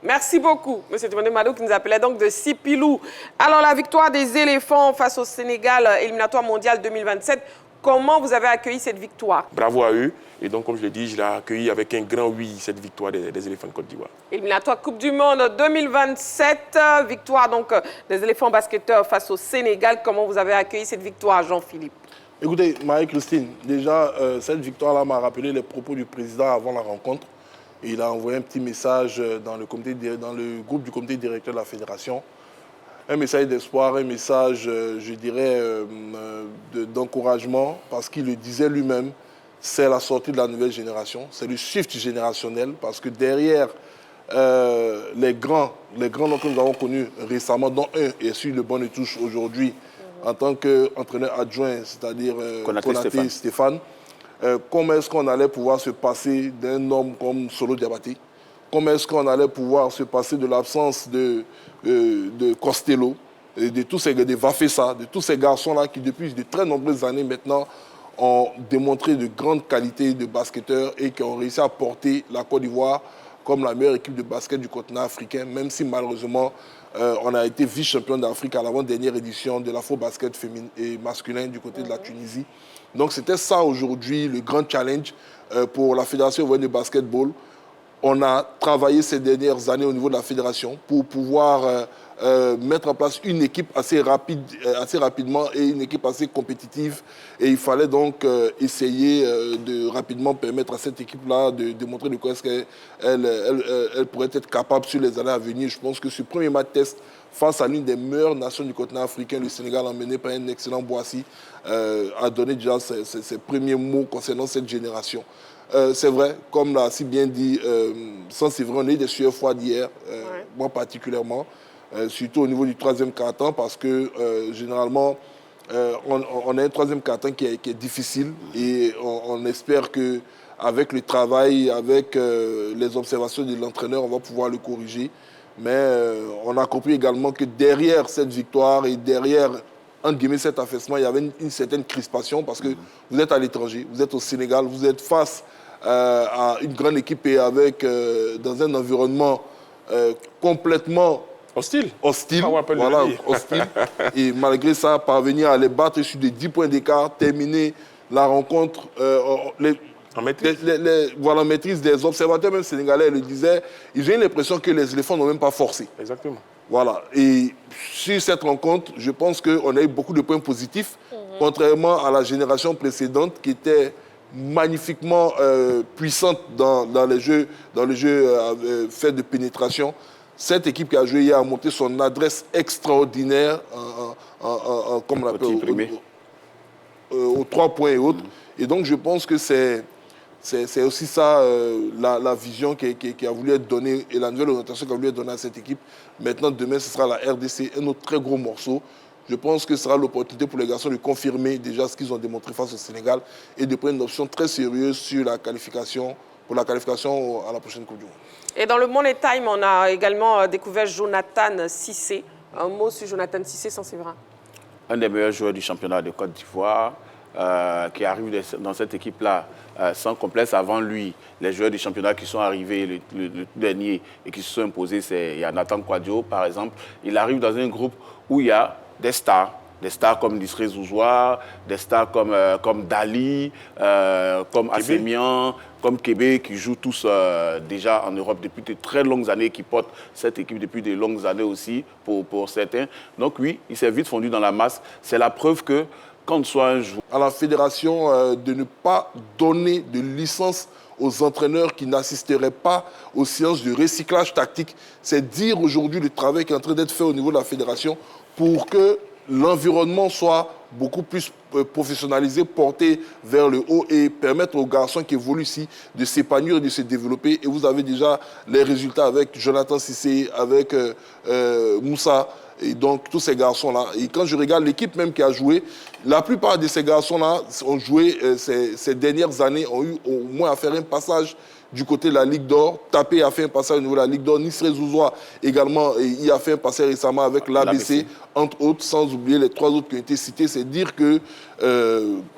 Speaker 1: Merci beaucoup, M. Timondé Madou, qui nous appelait donc de Sipilou. Alors, la victoire des éléphants face au Sénégal, éliminatoire mondial 2027, comment vous avez accueilli cette victoire?
Speaker 3: Bravo à eux. Et donc, comme je l'ai dit, je l'ai accueilli avec un grand oui, cette victoire des éléphants de Côte d'Ivoire.
Speaker 1: Éliminatoire Coupe du Monde 2027, victoire donc des éléphants basketteurs face au Sénégal. Comment vous avez accueilli cette victoire, Jean-Philippe?
Speaker 4: Écoutez, Marie-Christine, déjà, cette victoire-là m'a rappelé les propos du président avant la rencontre. Il a envoyé un petit message dans le groupe du comité directeur de la fédération. Un message d'espoir, un message, je dirais, d'encouragement, parce qu'il le disait lui-même, c'est la sortie de la nouvelle génération, c'est le shift générationnel, parce que derrière les grands noms que nous avons connus récemment, dont un est sur le banc de touche aujourd'hui, en tant qu'entraîneur adjoint, c'est-à-dire Konaté Stéphane, comment est-ce qu'on allait pouvoir se passer d'un homme comme Solo Diabaté? Comment est-ce qu'on allait pouvoir se passer de l'absence de Costello, de tous ces gars, de Vafessa, de tous ces garçons-là qui, depuis de très nombreuses années maintenant, ont démontré de grandes qualités de basketteurs et qui ont réussi à porter la Côte d'Ivoire comme la meilleure équipe de basket du continent africain, même si malheureusement, on a été vice-champion d'Afrique à l'avant-dernière édition de l'afro-basket féminin et masculin du côté de la Tunisie. Donc c'était ça aujourd'hui le grand challenge pour la Fédération ivoirienne de basketball. On a travaillé ces dernières années au niveau de la fédération pour pouvoir mettre en place une équipe assez rapidement et une équipe assez compétitive. Et il fallait donc essayer de rapidement permettre à cette équipe-là de démontrer de quoi est-ce qu'elle pourrait être capable sur les années à venir. Je pense que ce premier match test face à l'une des meilleures nations du continent africain, le Sénégal, emmené par un excellent Boissy, a donné déjà ses premiers mots concernant cette génération. C'est vrai, comme l'a si bien dit, c'est vrai, on a eu des sueurs froides hier, moi particulièrement, surtout au niveau du troisième quart-temps, parce que généralement, on a un troisième quart-temps qui est difficile et on espère qu'avec le travail, avec les observations de l'entraîneur, on va pouvoir le corriger. Mais on a compris également que derrière cette victoire et derrière entre guillemets, cet affaissement, il y avait une certaine crispation parce que vous êtes à l'étranger, vous êtes au Sénégal, vous êtes face à une grande équipe et dans un environnement complètement
Speaker 3: hostile.
Speaker 4: Voilà, hostile. Et malgré ça, parvenir à les battre sur des 10 points d'écart, terminer la rencontre, voilà, maîtrise des observateurs, même sénégalais, le disaient, ils ont eu l'impression que les éléphants n'ont même pas forcé.
Speaker 3: Exactement.
Speaker 4: Voilà. Et sur cette rencontre, je pense qu'on a eu beaucoup de points positifs, contrairement à la génération précédente qui était magnifiquement puissante dans le jeu fait de pénétration. Cette équipe qui a joué hier a monté son adresse extraordinaire comme on l'appelle, aux 3 points et autres. Et donc je pense que c'est aussi ça la vision qui a voulu être donnée et la nouvelle orientation qui a voulu être donnée à cette équipe. Maintenant, demain, ce sera la RDC, un autre très gros morceau. Je pense que ce sera l'opportunité pour les garçons de confirmer déjà ce qu'ils ont démontré face au Sénégal et de prendre une option très sérieuse sur la qualification, pour la qualification à la prochaine Coupe du Monde.
Speaker 1: Et dans le Money Time, on a également découvert Jonathan Cissé. Un mot sur Jonathan Cissé, sans Séverin.
Speaker 5: Un des meilleurs joueurs du championnat de Côte d'Ivoire. qui arrive dans cette équipe-là sans complexe. Avant lui, les joueurs du championnat qui sont arrivés le dernier et qui se sont imposés, il y a Nathan Kouadio, par exemple. Il arrive dans un groupe où il y a des stars comme Nisré Zouzoua, des stars comme Dali, comme Assemian, comme Kébé, qui jouent tous déjà en Europe depuis de très longues années, qui portent cette équipe depuis de longues années aussi, pour certains. Donc oui, il s'est vite fondu dans la masse. C'est la preuve que quand soit un joueur...
Speaker 4: À la fédération de ne pas donner de licence aux entraîneurs qui n'assisteraient pas aux séances de recyclage tactique. C'est dire aujourd'hui le travail qui est en train d'être fait au niveau de la fédération pour que l'environnement soit beaucoup plus professionnalisé, porté vers le haut et permettre aux garçons qui évoluent ici de s'épanouir, de se développer. Et vous avez déjà les résultats avec Jonathan Cissé, avec Moussa, et donc tous ces garçons-là. Et quand je regarde l'équipe même qui a joué, la plupart de ces garçons-là ont joué ces dernières années, ont eu au moins à faire un passage du côté de la Ligue d'Or. Tapé a fait un passage au niveau de la Ligue d'Or. Nisré Zouzoua également, il a fait un passage récemment avec l'ABC, entre autres, sans oublier les 3 autres qui ont été cités. C'est dire que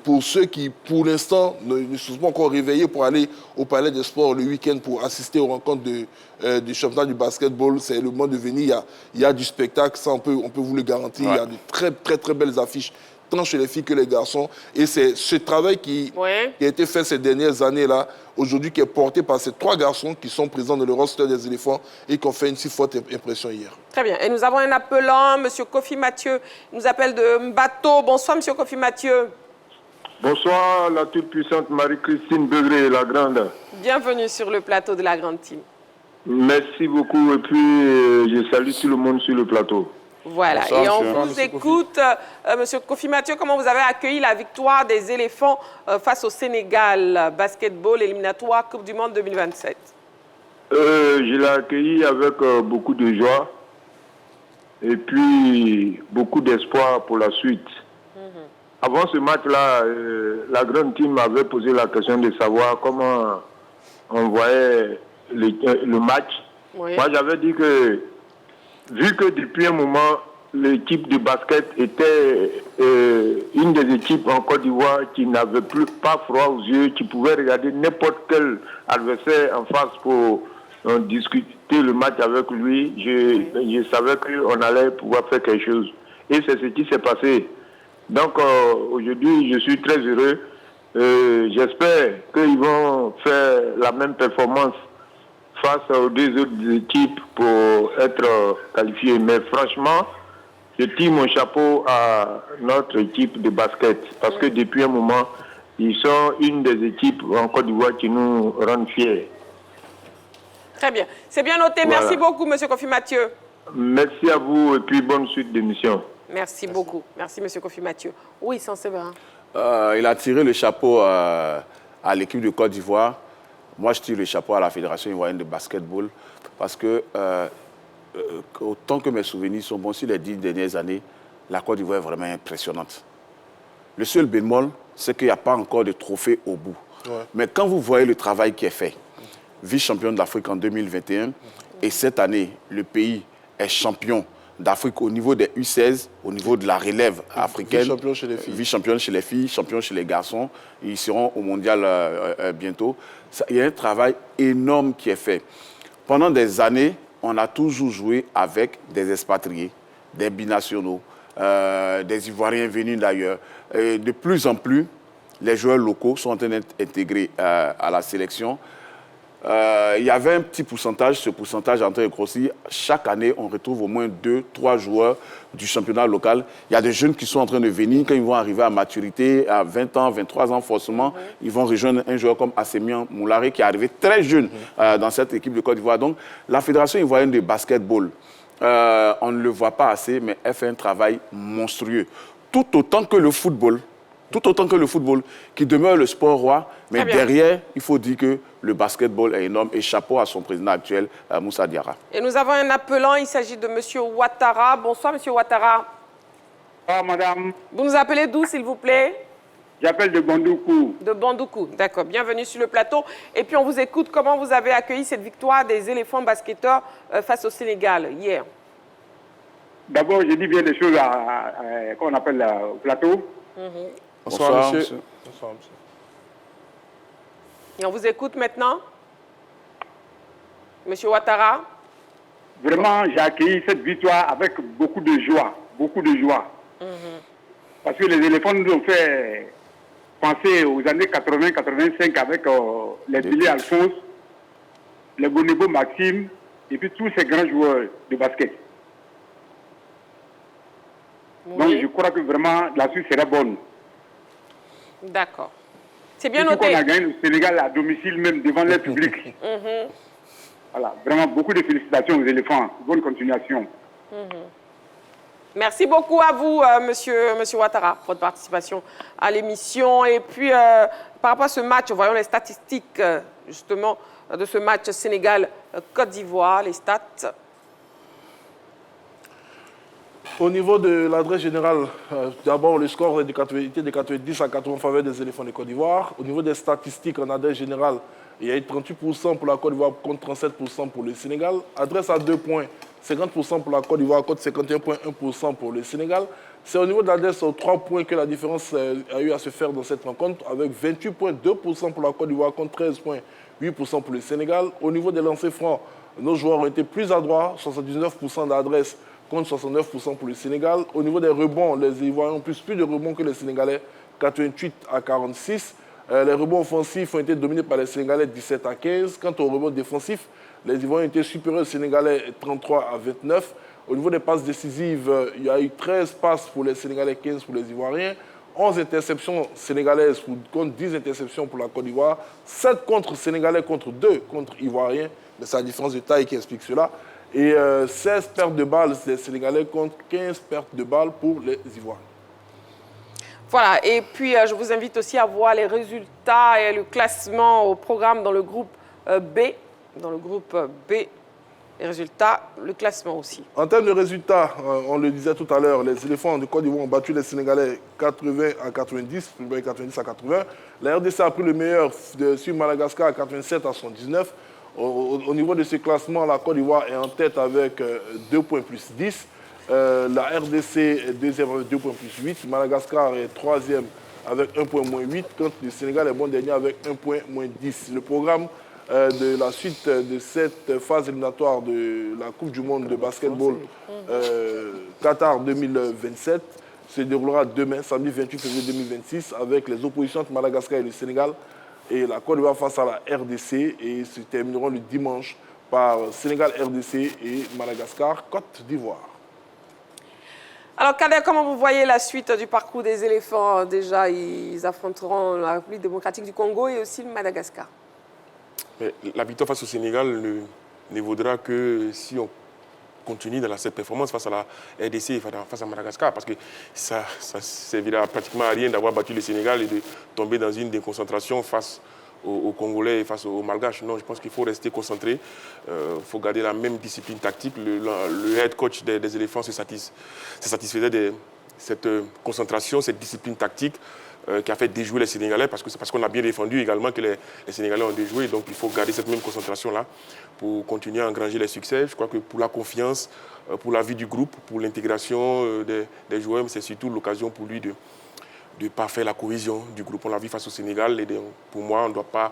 Speaker 4: pour ceux qui, pour l'instant, ne se sont pas encore réveillés pour aller au Palais des Sports le week-end pour assister aux rencontres du championnat du basketball, c'est le moment de venir. Il y a du spectacle, ça on peut vous le garantir. Ouais. Il y a de très, très, très belles affiches, tant chez les filles que les garçons. Et c'est ce travail qui a été fait ces dernières années-là, aujourd'hui, qui est porté par ces 3 garçons qui sont présents dans le roster des éléphants et qui ont fait une si forte impression hier.
Speaker 1: Très bien. Et nous avons un appelant, M. Kofi Mathieu. Il nous appelle de Mbato. Bonsoir, M. Kofi Mathieu.
Speaker 16: Bonsoir, la toute-puissante Marie-Christine Begré, la grande.
Speaker 1: Bienvenue sur le plateau de la grande team.
Speaker 16: Merci beaucoup. Et puis, je salue tout le monde sur le plateau.
Speaker 1: Voilà, bonsoir, et on vous écoute. Monsieur Kofi Mathieu, comment vous avez accueilli la victoire des éléphants face au Sénégal, basketball éliminatoire Coupe du Monde 2027?
Speaker 16: Je l'ai accueilli avec beaucoup de joie et puis beaucoup d'espoir pour la suite. Avant ce match-là, la grande team m'avait posé la question de savoir comment on voyait le match. Oui. Moi, j'avais dit que vu que depuis un moment, l'équipe de basket était une des équipes en Côte d'Ivoire qui n'avait pas froid aux yeux, qui pouvait regarder n'importe quel adversaire en face pour discuter le match avec lui, je savais qu'on allait pouvoir faire quelque chose. Et c'est ce qui s'est passé. Donc aujourd'hui, je suis très heureux. J'espère qu'ils vont faire la même performance face aux 2 autres équipes pour être qualifiés. Mais franchement, je tire mon chapeau à notre équipe de basket parce que depuis un moment, ils sont une des équipes en Côte d'Ivoire qui nous rendent fiers.
Speaker 1: Très bien. C'est bien noté. Voilà. Merci beaucoup, M. Kofi Mathieu.
Speaker 16: Merci à vous et puis bonne suite d'émission.
Speaker 1: Merci beaucoup. Merci, M. Kofi Mathieu. Oui, Sansebara.
Speaker 5: Il a tiré le chapeau à l'équipe de Côte d'Ivoire. Moi, je tire le chapeau à la Fédération ivoirienne de basketball parce que, autant que mes souvenirs sont bons, sur les 10 dernières années, la Côte d'Ivoire est vraiment impressionnante. Le seul bémol, c'est qu'il n'y a pas encore de trophée au bout. Ouais. Mais quand vous voyez le travail qui est fait, vice-champion d'Afrique en 2021, et cette année, le pays est champion d'Afrique au niveau des U16, au niveau de la relève africaine.
Speaker 4: Vice-champion chez les filles.
Speaker 5: Vice-champion chez les filles, champion chez les garçons. Ils seront au mondial bientôt. Il y a un travail énorme qui est fait. Pendant des années, on a toujours joué avec des expatriés, des binationaux, des Ivoiriens venus d'ailleurs. De plus en plus, les joueurs locaux sont en train d'être intégrés à la sélection. Il y avait un petit pourcentage, ce pourcentage est en train de grossir. Chaque année, on retrouve au moins 2-3 joueurs du championnat local. Il y a des jeunes qui sont en train de venir. Quand ils vont arriver à maturité, à 20 ans, 23 ans forcément, ils vont rejoindre un joueur comme Assemian Moulare qui est arrivé très jeune dans cette équipe de Côte d'Ivoire. Donc, la Fédération ivoirienne de basketball, on ne le voit pas assez, mais elle fait un travail monstrueux. Tout autant que le football, qui demeure le sport roi, mais derrière, il faut dire que le basketball est énorme et chapeau à son président actuel, Moussa Diarra.
Speaker 1: Et nous avons un appelant, il s'agit de M. Ouattara. Bonsoir, M. Ouattara.
Speaker 18: Bonsoir, madame.
Speaker 1: Vous nous appelez d'où, s'il vous plaît?
Speaker 18: J'appelle de Bandoukou.
Speaker 1: De Bandoukou, d'accord. Bienvenue sur le plateau. Et puis, on vous écoute. Comment vous avez accueilli cette victoire des éléphants basketteurs face au Sénégal hier?
Speaker 18: D'abord, j'ai dit bien des choses qu'on appelle au plateau.
Speaker 3: Bonsoir,
Speaker 4: monsieur.
Speaker 11: Bonsoir, monsieur.
Speaker 1: Et on vous écoute maintenant. Monsieur Ouattara.
Speaker 18: Vraiment, j'ai accueilli cette victoire avec beaucoup de joie. Beaucoup de joie. Parce que les éléphants nous ont fait penser aux années 80-85 avec les Billy Alphonse, les Bonébo Maxime et puis tous ces grands joueurs de basket.
Speaker 1: Oui.
Speaker 18: Donc je crois que vraiment la suite sera bonne.
Speaker 1: D'accord. C'est bien
Speaker 18: Surtout
Speaker 1: noté.
Speaker 18: qu'on a gagné le Sénégal à domicile même devant le public. Voilà, vraiment beaucoup de félicitations aux éléphants. Bonne continuation.
Speaker 1: Merci beaucoup à vous, monsieur Ouattara, pour votre participation à l'émission. Et puis, par rapport à ce match, voyons les statistiques, justement, de ce match Sénégal-Côte d'Ivoire, les stats.
Speaker 4: Au niveau de l'adresse générale, d'abord le score était de 90 à 80 en faveur des éléphants de Côte d'Ivoire. Au niveau des statistiques en adresse générale, il y a eu 38% pour la Côte d'Ivoire contre 37% pour le Sénégal. Adresse à 2 points, 50% pour la Côte d'Ivoire contre 51,1% pour le Sénégal. C'est au niveau de l'adresse aux 3 points que la différence a eu à se faire dans cette rencontre, avec 28,2% pour la Côte d'Ivoire contre 13,8% pour le Sénégal. Au niveau des lancers francs, nos joueurs ont été plus adroits, 79% d'adresse contre 69% pour le Sénégal. Au niveau des rebonds, les Ivoiriens ont plus de rebonds que les Sénégalais, 88 à 46. Les rebonds offensifs ont été dominés par les Sénégalais, 17 à 15. Quant aux rebonds défensifs, les Ivoiriens étaient supérieurs aux Sénégalais, 33 à 29. Au niveau des passes décisives, il y a eu 13 passes pour les Sénégalais, 15 pour les Ivoiriens. 11 interceptions sénégalaises contre 10 interceptions pour la Côte d'Ivoire. 7 contre Sénégalais contre 2 contre Ivoiriens. Mais c'est la différence de taille qui explique cela. Et 16 pertes de balles des Sénégalais contre 15 pertes de balles pour les Ivoiriens.
Speaker 1: Voilà, et puis je vous invite aussi à voir les résultats et le classement au programme dans le groupe B. Dans le groupe B, les résultats, le classement aussi.
Speaker 4: En termes de résultats, on le disait tout à l'heure, les éléphants de Côte d'Ivoire ont battu les Sénégalais 80 à 90, 90 à 80. La RDC a pris le meilleur sur Madagascar à 87 à 79. Au niveau de ce classement, la Côte d'Ivoire est en tête avec 2 points plus 10. La RDC est deuxième avec 2 points plus 8. Madagascar est troisième avec 1 point moins 8. Quand le Sénégal est bon dernier avec 1 point moins 10. Le programme de la suite de cette phase éliminatoire de la Coupe du Monde de basketball Qatar 2027 se déroulera demain, samedi 28 février 2026, avec les oppositions entre Madagascar et le Sénégal. Et la Côte d'Ivoire face à la RDC, et se termineront le dimanche par Sénégal-RDC et Madagascar-Côte d'Ivoire.
Speaker 1: Alors, Kader, comment vous voyez la suite du parcours des éléphants? Déjà, ils affronteront la République démocratique du Congo et aussi le Madagascar.
Speaker 3: Mais la victoire face au Sénégal ne vaudra que si on continue dans cette performance face à la RDC et face à Madagascar, parce que ça servira pratiquement à rien d'avoir battu le Sénégal et de tomber dans une déconcentration face aux Congolais et face aux Malgaches. Non, je pense qu'il faut rester concentré, il faut garder la même discipline tactique. Le head coach des éléphants se satisfaisait de cette concentration, cette discipline tactique qui a fait déjouer les Sénégalais, parce qu'on a bien défendu également que les Sénégalais ont déjoué. Donc il faut garder cette même concentration-là pour continuer à engranger les succès. Je crois que pour la confiance, pour la vie du groupe, pour l'intégration des joueurs, c'est surtout l'occasion pour lui de parfaire la cohésion du groupe. On l'a vu face au Sénégal, et pour moi, on ne doit pas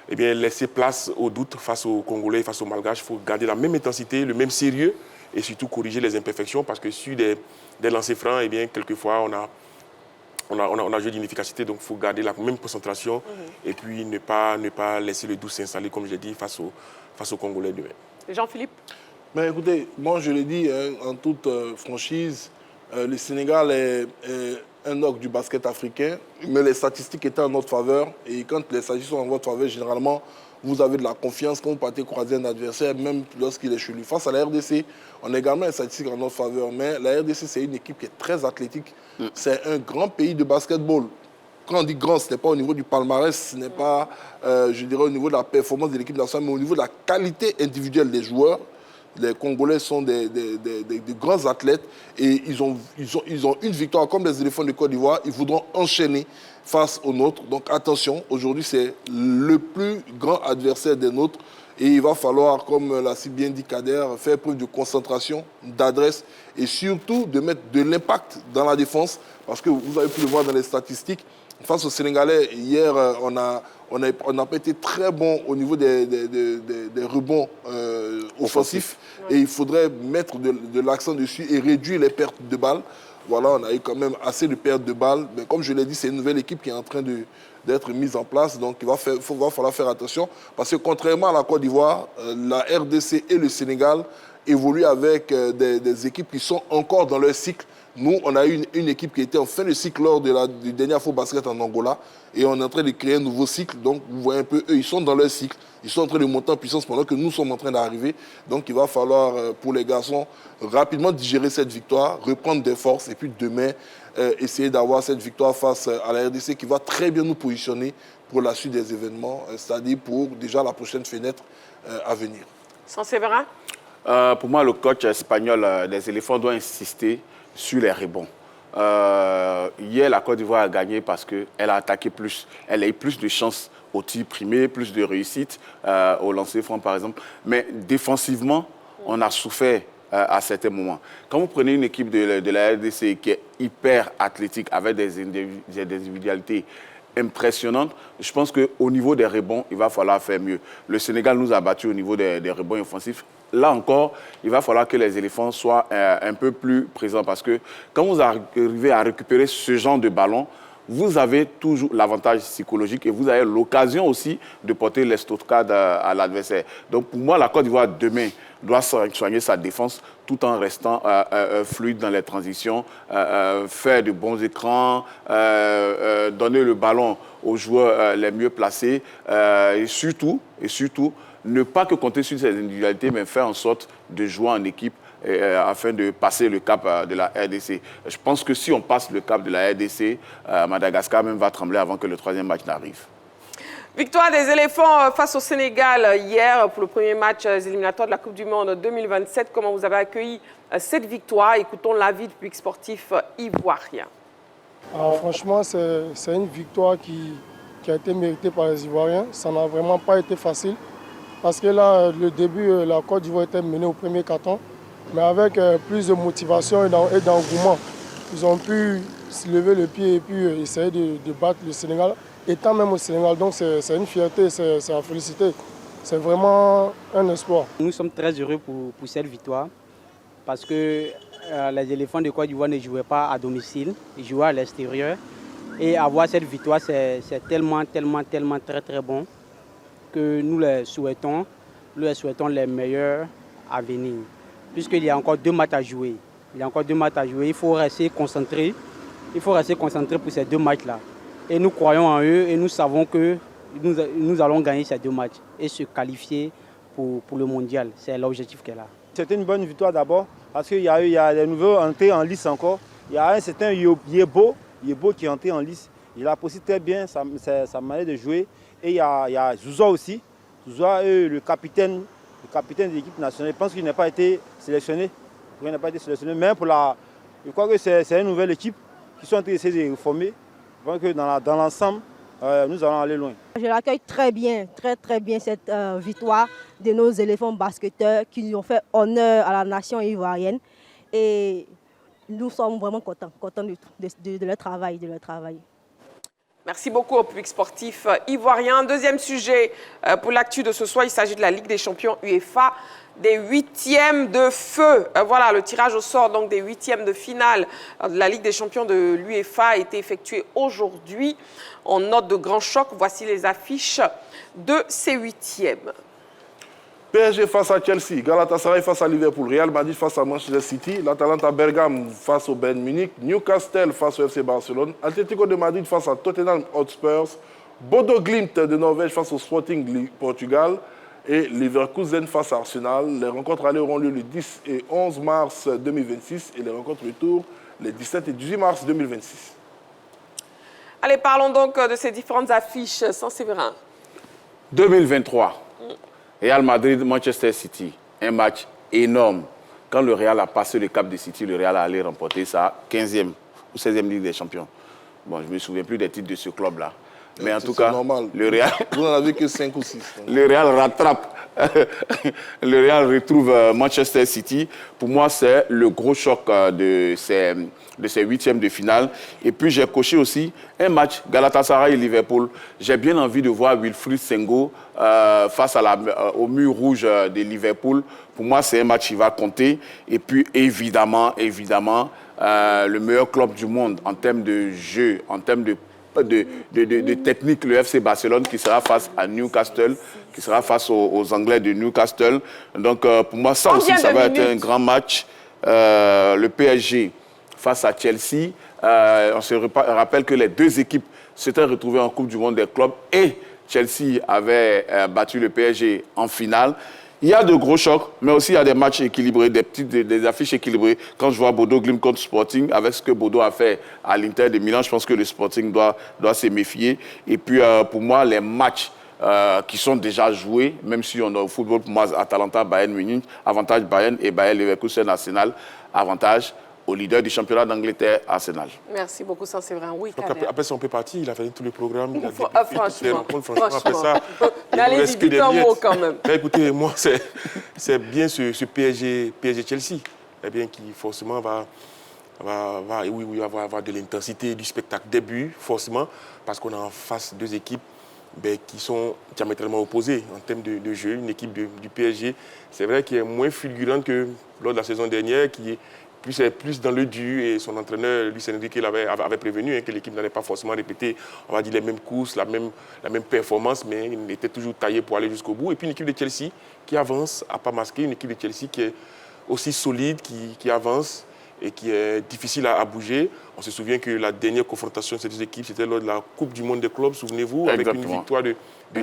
Speaker 3: laisser place au doute face aux Congolais et face aux Malgaches. Il faut garder la même intensité, le même sérieux, et surtout corriger les imperfections, parce que sur des lancers francs, quelquefois, on a joué d'inefficacité, donc il faut garder la même concentration et puis ne pas laisser le doute s'installer, comme j'ai dit, face aux Congolais demain.
Speaker 1: Jean-Philippe?
Speaker 4: Mais écoutez, moi je l'ai dit en toute franchise, le Sénégal est un ogre du basket africain, mais les statistiques étaient en notre faveur. Et quand les statistiques sont en votre faveur, généralement, vous avez de la confiance quand vous partez croiser un adversaire, même lorsqu'il est chez lui. Face à la RDC, on a également les statistiques en notre faveur, mais la RDC, c'est une équipe qui est très athlétique. C'est un grand pays de basketball. Quand on dit grand, ce n'est pas au niveau du palmarès, ce n'est pas, je dirais, au niveau de la performance de l'équipe nationale, mais au niveau de la qualité individuelle des joueurs. Les Congolais sont des grands athlètes et ils ont une victoire comme les éléphants de Côte d'Ivoire. Ils voudront enchaîner face aux nôtres. Donc attention, aujourd'hui c'est le plus grand adversaire des nôtres Et il va falloir, comme l'a si bien dit Kader, faire preuve de concentration, d'adresse et surtout de mettre de l'impact dans la défense. Parce que vous avez pu le voir dans les statistiques, face aux Sénégalais, hier, on n'a pas été très bon au niveau des rebonds offensifs. Et il faudrait mettre de l'accent dessus et réduire les pertes de balles. Voilà, on a eu quand même assez de pertes de balles. Mais comme je l'ai dit, c'est une nouvelle équipe qui est en train d'être mise en place. Donc, il va falloir faire attention. Parce que contrairement à la Côte d'Ivoire, la RDC et le Sénégal évoluent avec des équipes qui sont encore dans leur cycle. Nous, on a eu une équipe qui était en fin de cycle lors du dernier Afro-Basket en Angola. Et on est en train de créer un nouveau cycle. Donc, vous voyez un peu, eux, ils sont dans leur cycle. Ils sont en train de monter en puissance pendant que nous sommes en train d'arriver. Donc, il va falloir, pour les garçons, rapidement digérer cette victoire, reprendre des forces. Et puis, demain, essayer d'avoir cette victoire face à la RDC qui va très bien nous positionner pour la suite des événements, c'est-à-dire pour déjà la prochaine fenêtre à venir.
Speaker 1: Sans Séverin?
Speaker 5: Pour moi, le coach espagnol des éléphants doit insister sur les rebonds. Hier, la Côte d'Ivoire a gagné parce qu'elle a attaqué plus. Elle a eu plus de chances au tir primé, plus de réussite au lancer franc, par exemple. Mais défensivement, on a souffert à certains moments. Quand vous prenez une équipe de la RDC qui est hyper athlétique, avec des individualités impressionnantes, je pense qu'au niveau des rebonds, il va falloir faire mieux. Le Sénégal nous a battus au niveau des rebonds offensifs. Là encore, il va falloir que les éléphants soient un peu plus présents parce que quand vous arrivez à récupérer ce genre de ballon, vous avez toujours l'avantage psychologique et vous avez l'occasion aussi de porter l'estocade à l'adversaire. Donc pour moi, la Côte d'Ivoire demain doit soigner sa défense tout en restant fluide dans les transitions, faire de bons écrans, donner le ballon aux joueurs les mieux placés et surtout, ne pas que compter sur ses individualités, mais faire en sorte de jouer en équipe afin de passer le cap de la RDC. Je pense que si on passe le cap de la RDC, Madagascar même va trembler avant que le troisième match n'arrive.
Speaker 1: Victoire des éléphants face au Sénégal hier pour le premier match éliminatoire de la Coupe du Monde 2027. Comment vous avez accueilli cette victoire? Écoutons l'avis du public sportif ivoirien.
Speaker 19: Alors franchement, c'est une victoire qui a été méritée par les Ivoiriens. Ça n'a vraiment pas été facile. Parce que là, le début, la Côte d'Ivoire était menée au premier carton. Mais avec plus de motivation et d'engouement, ils ont pu se lever le pied et puis essayer de battre le Sénégal, étant même au Sénégal. Donc c'est une fierté, c'est à féliciter. C'est vraiment un espoir.
Speaker 20: Nous sommes très heureux pour cette victoire parce que les éléphants de Côte d'Ivoire ne jouaient pas à domicile, ils jouaient à l'extérieur. Et avoir cette victoire, c'est tellement très très bon que nous les souhaitons les meilleurs à venir. Puisqu'il y a encore 2 matchs à jouer. Il faut rester concentré. Pour ces 2 matchs-là. Et nous croyons en eux et nous savons que nous allons gagner ces 2 matchs et se qualifier pour le mondial. C'est l'objectif qu'elle a.
Speaker 21: C'était une bonne victoire d'abord parce qu'il y a des nouveaux entrés en lice encore. Il y a un certain Yebo qui est entré en lice. Il a posé très bien sa manière de jouer. Et il y a Zouzoua aussi. Zouzoua, le capitaine de l'équipe nationale. Je pense qu'il n'a pas été sélectionné. Mais je crois que c'est une nouvelle équipe qui sont en train d'essayer de reformer. Je pense que dans l'ensemble, nous allons aller loin.
Speaker 22: Je l'accueille très bien cette victoire de nos éléphants basketteurs qui ont fait honneur à la nation ivoirienne. Et nous sommes vraiment contents de leur travail.
Speaker 1: Merci beaucoup au public sportif ivoirien. Deuxième sujet pour l'actu de ce soir, il s'agit de la Ligue des champions UEFA, des 8e de feu. Voilà, le tirage au sort donc des 8e de finale de la Ligue des champions de l'UEFA a été effectué aujourd'hui. En note de grand choc, voici les affiches de ces 8e.
Speaker 4: PSG face à Chelsea, Galatasaray face à Liverpool, Real Madrid face à Manchester City, l'Atalanta Bergame face au Bayern Munich, Newcastle face au FC Barcelone, Atlético de Madrid face à Tottenham Hotspur, Bodo Glimt de Norvège face au Sporting Portugal et Leverkusen face à Arsenal. Les rencontres allées auront lieu le 10 et 11 mars 2026 et les rencontres retour les 17 et 18 mars 2026.
Speaker 1: Allez, parlons donc de ces différentes affiches sans Séverin.
Speaker 5: 2023. Real Madrid, Manchester City, un match énorme. Quand le Real a passé le cap de City, le Real a allé remporter sa 15e ou 16e Ligue des Champions. Bon, je ne me souviens plus des titres de ce club-là. Mais en tout cas, normal. Le Real...
Speaker 4: Vous n'en avez que 5 ou 6.
Speaker 5: Le Real rattrape le Real retrouve Manchester City. Pour moi, c'est le gros choc de ces huitièmes de finale. Et puis, j'ai coché aussi un match Galatasaray et Liverpool. J'ai bien envie de voir Wilfried Sengo face au mur rouge de Liverpool. Pour moi, c'est un match qui va compter. Et puis, évidemment, le meilleur club du monde en termes de jeu, en termes de technique, le FC Barcelone qui sera face à Newcastle, qui sera face aux Anglais de Newcastle. Donc, pour moi, ça aussi, ça va être un grand match. Le PSG face à Chelsea. On se rappelle que les deux équipes s'étaient retrouvées en Coupe du Monde des clubs et Chelsea avait battu le PSG en finale. Il y a de gros chocs, mais aussi il y a des matchs équilibrés, des affiches équilibrées. Quand je vois Bodo Glimt contre Sporting, avec ce que Bodo a fait à l'Inter de Milan, je pense que le Sporting doit se méfier. Et puis, pour moi, les matchs qui sont déjà joués, même si on a au football, pour moi, Atalanta, Bayern Munich, avantage Bayern et Bayern Leverkusen, Arsenal, avantage au leader du championnat d'Angleterre, Arsenal.
Speaker 1: Merci beaucoup, ça c'est vrai. Oui,
Speaker 3: après son parti, il a fait tout le programme. Il a
Speaker 1: franchement,
Speaker 3: après ça,
Speaker 1: allez, dites un mot quand même.
Speaker 3: Mais écoutez, moi, c'est bien ce PSG-Chelsea, eh bien, qui forcément va avoir de l'intensité, du spectacle, des buts, forcément, parce qu'on a en face deux équipes qui sont diamétralement opposées en termes de jeu. Une équipe du PSG, c'est vrai qu'elle est moins fulgurante que lors de la saison dernière, qui est plus dans le dur, et son entraîneur, Luis Enrique, avait prévenu que l'équipe n'allait pas forcément répéter, on va dire, les mêmes courses, la même performance, mais il était toujours taillé pour aller jusqu'au bout. Et puis une équipe de Chelsea qui avance à pas masquer, une équipe de Chelsea qui est aussi solide, qui avance et qui est difficile à bouger. On se souvient que la dernière confrontation de ces deux équipes, c'était lors de la Coupe du Monde des clubs, souvenez-vous, avec une victoire de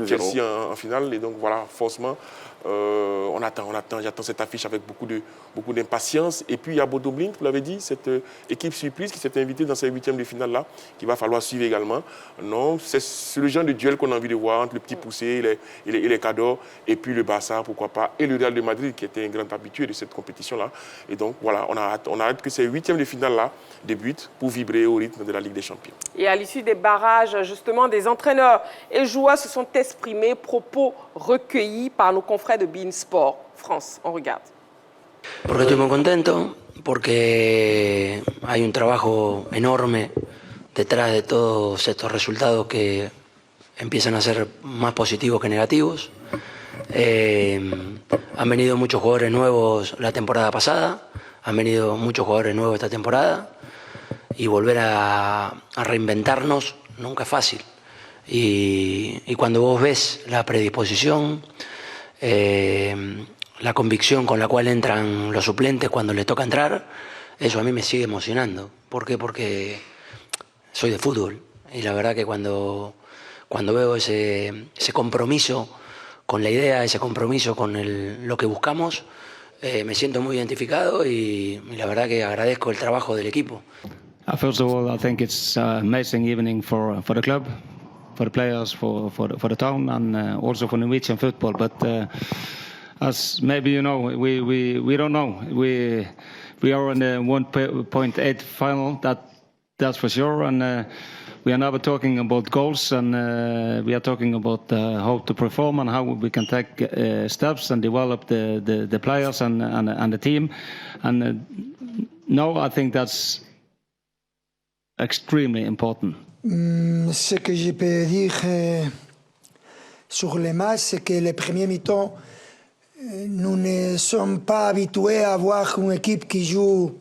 Speaker 3: Chelsea en finale. Et donc voilà, forcément, j'attends cette affiche avec beaucoup d'impatience. Et puis il y a Bodo Glimt, vous l'avez dit, cette équipe surprise qui s'est invitée dans ces huitièmes de finale-là, qu'il va falloir suivre également. Non, c'est le genre de duel qu'on a envie de voir entre le petit poussé et les cadors, et puis le Barça, pourquoi pas, et le Real de Madrid, qui était un grand habitué de cette compétition-là. Et donc voilà, on a hâte que ces huitièmes de finale-là débutent pour vibrer au rythme de la Ligue des Champions.
Speaker 1: Et à l'issue des barrages, justement, des entraîneurs et joueurs se sont exprimés, propos recueillis par nos confrères de beIN Sport France. On regarde.
Speaker 8: Porque estoy muy contento, porque hay un trabajo enorme detrás de todos estos resultados que empiezan a ser más positivos que negativos. Han venido muchos jugadores nuevos la temporada pasada, han venido muchos jugadores nuevos esta temporada, y volver a reinventarnos nunca es fácil. Y cuando vos ves la predisposición, la convicción con la cual entran los suplentes cuando les toca entrar, eso a mí me sigue emocionando. ¿Por qué? Porque soy de fútbol y la verdad que cuando veo ese compromiso con la idea, ese compromiso con lo que buscamos, me siento muy identificado y la verdad que agradezco el trabajo del equipo.
Speaker 9: First of all, I think it's an amazing evening for the club, for the players, for the town, and also for Norwegian football. But as maybe you know, we don't know. We are in the 1.8 final. That's for sure. And we are now talking about goals, and we are talking about how to perform and how we can take steps and develop the players and the team. And now I think that's extremely important.
Speaker 23: Ce que je peux dire sur les matchs, c'est que les premiers mi-temps, nous ne sommes pas habitués à voir une équipe qui joue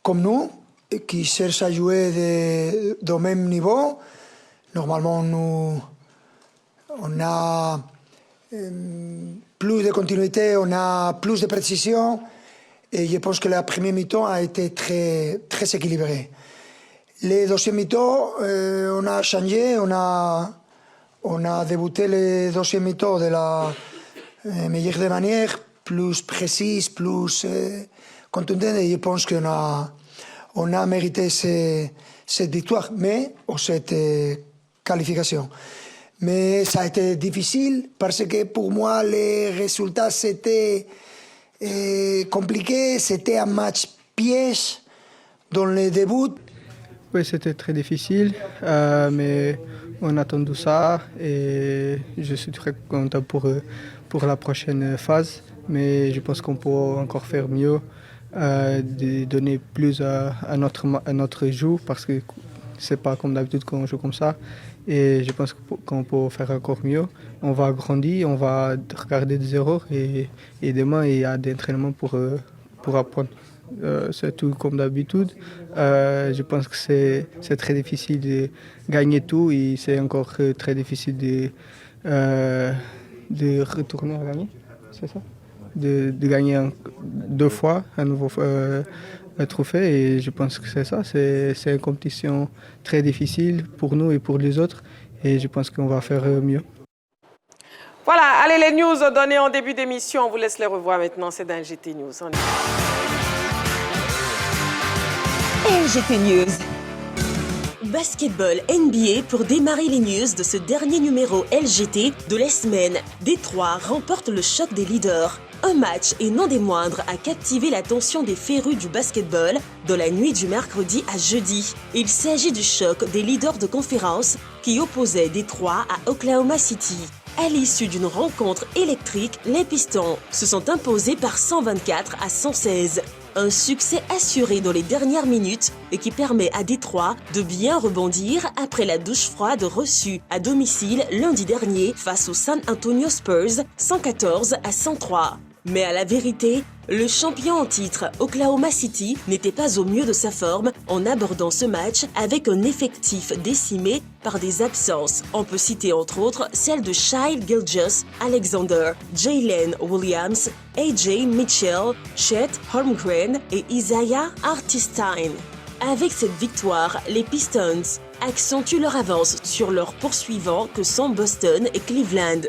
Speaker 23: comme nous, et qui cherche à jouer au même niveau. Normalement, on a plus de continuité, on a plus de précision, et je pense que la première mi-temps a été très, très équilibrée. Les deuxième mi-temps, on a changé, on a débuté le deuxième mi-temps de la meilleure des manières, plus précise, plus contundente, et je pense qu'on a mérité cette victoire, ou cette qualification. Mais ça a été difficile parce que pour moi, les résultats, c'était compliqué, c'était un match piège dans le début.
Speaker 24: Oui, c'était très difficile, mais on a attendu ça et je suis très content pour pour la prochaine phase, mais je pense qu'on peut encore faire mieux, de donner plus à notre jeu, parce que c'est pas comme d'habitude qu'on joue comme ça. Et je pense qu'on peut faire encore mieux. On va grandir, on va regarder des erreurs et demain il y a des entraînements pour apprendre. C'est tout comme d'habitude. Je pense que c'est très difficile de gagner tout et c'est encore très difficile de retourner à gagner, c'est ça? De gagner deux fois un nouveau trophée, et je pense que c'est ça. C'est une compétition très difficile pour nous et pour les autres, et je pense qu'on va faire mieux.
Speaker 1: Voilà, allez, les news données en début d'émission, on vous laisse les revoir maintenant, c'est dans LGT News.
Speaker 2: LGT News. Basketball NBA pour démarrer les news de ce dernier numéro LGT de la semaine. Détroit remporte le choc des leaders. Un match, et non des moindres, a captivé l'attention des férus du basketball dans la nuit du mercredi à jeudi. Il s'agit du choc des leaders de conférence qui opposaient Détroit à Oklahoma City. À l'issue d'une rencontre électrique, les Pistons se sont imposés par 124 à 116. Un succès assuré dans les dernières minutes et qui permet à Détroit de bien rebondir après la douche froide reçue à domicile lundi dernier face aux San Antonio Spurs 114 à 103. Mais à la vérité, le champion en titre, Oklahoma City, n'était pas au mieux de sa forme en abordant ce match avec un effectif décimé par des absences. On peut citer entre autres celles de Shai Gilgeous-Alexander, Jalen Williams, AJ Mitchell, Chet Holmgren et Isaiah Hartenstein. Avec cette victoire, les Pistons accentuent leur avance sur leurs poursuivants que sont Boston et Cleveland.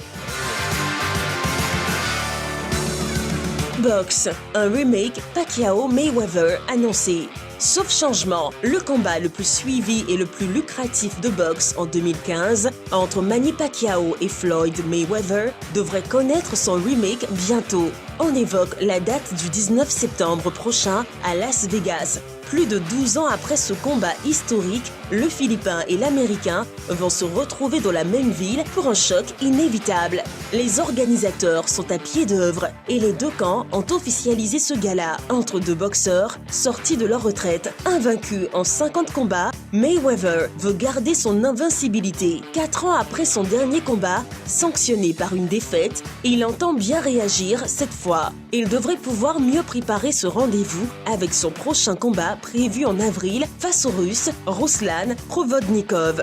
Speaker 2: Boxe, un remake Pacquiao-Mayweather annoncé. Sauf changement, le combat le plus suivi et le plus lucratif de boxe en 2015 entre Manny Pacquiao et Floyd Mayweather devrait connaître son remake bientôt. On évoque la date du 19 septembre prochain à Las Vegas. Plus de 12 ans après ce combat historique, le Philippin et l'Américain vont se retrouver dans la même ville pour un choc inévitable. Les organisateurs sont à pied d'œuvre et les deux camps ont officialisé ce gala entre deux boxeurs sortis de leur retraite. Invaincu en 50 combats, Mayweather veut garder son invincibilité. 4 ans après son dernier combat, sanctionné par une défaite, il entend bien réagir cette fois. Il devrait pouvoir mieux préparer ce rendez-vous avec son prochain combat prévu en avril face au Russe Ruslan Provodnikov.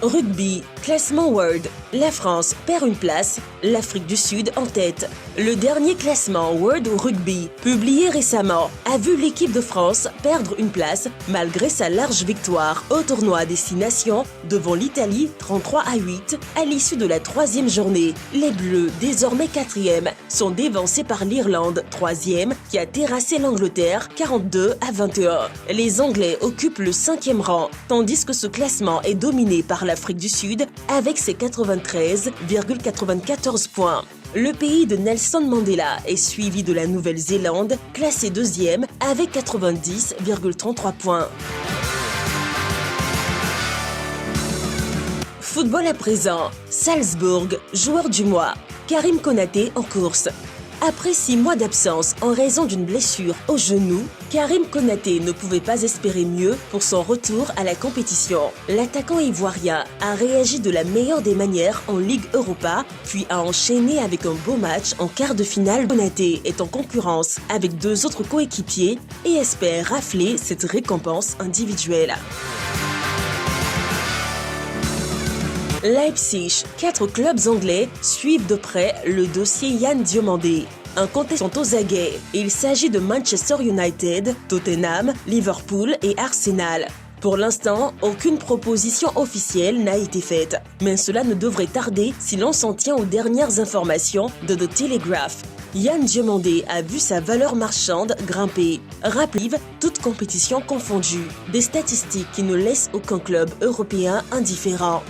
Speaker 2: Rugby, classement World. La France perd une place, l'Afrique du Sud en tête. Le dernier classement World Rugby, publié récemment, a vu l'équipe de France perdre une place malgré sa large victoire au tournoi des 6 nations devant l'Italie 33-8 à l'issue de la 3e journée. Les Bleus, désormais 4e, sont dévancés par l'Irlande 3e qui a terrassé l'Angleterre 42-21. Les Anglais occupent le 5e rang, tandis que ce classement est dominé par l'Afrique du Sud avec ses 93,94 points. Le pays de Nelson Mandela est suivi de la Nouvelle-Zélande, classée 2e avec 90,33 points. Football à présent, Salzbourg, joueur du mois, Karim Konaté en course. Après 6 mois d'absence en raison d'une blessure au genou, Karim Konaté ne pouvait pas espérer mieux pour son retour à la compétition. L'attaquant ivoirien a réagi de la meilleure des manières en Ligue Europa, puis a enchaîné avec un beau match en quart de finale. Konaté est en concurrence avec 2 autres coéquipiers et espère rafler cette récompense individuelle. Leipzig, 4 clubs anglais suivent de près le dossier Yann Diomandé. Un contestant aux aguets. Il s'agit de Manchester United, Tottenham, Liverpool et Arsenal. Pour l'instant, aucune proposition officielle n'a été faite, mais cela ne devrait tarder si l'on s'en tient aux dernières informations de The Telegraph. Yann Diomandé a vu sa valeur marchande grimper. Rapide, toute compétition confondue. Des statistiques qui ne laissent aucun club européen indifférent.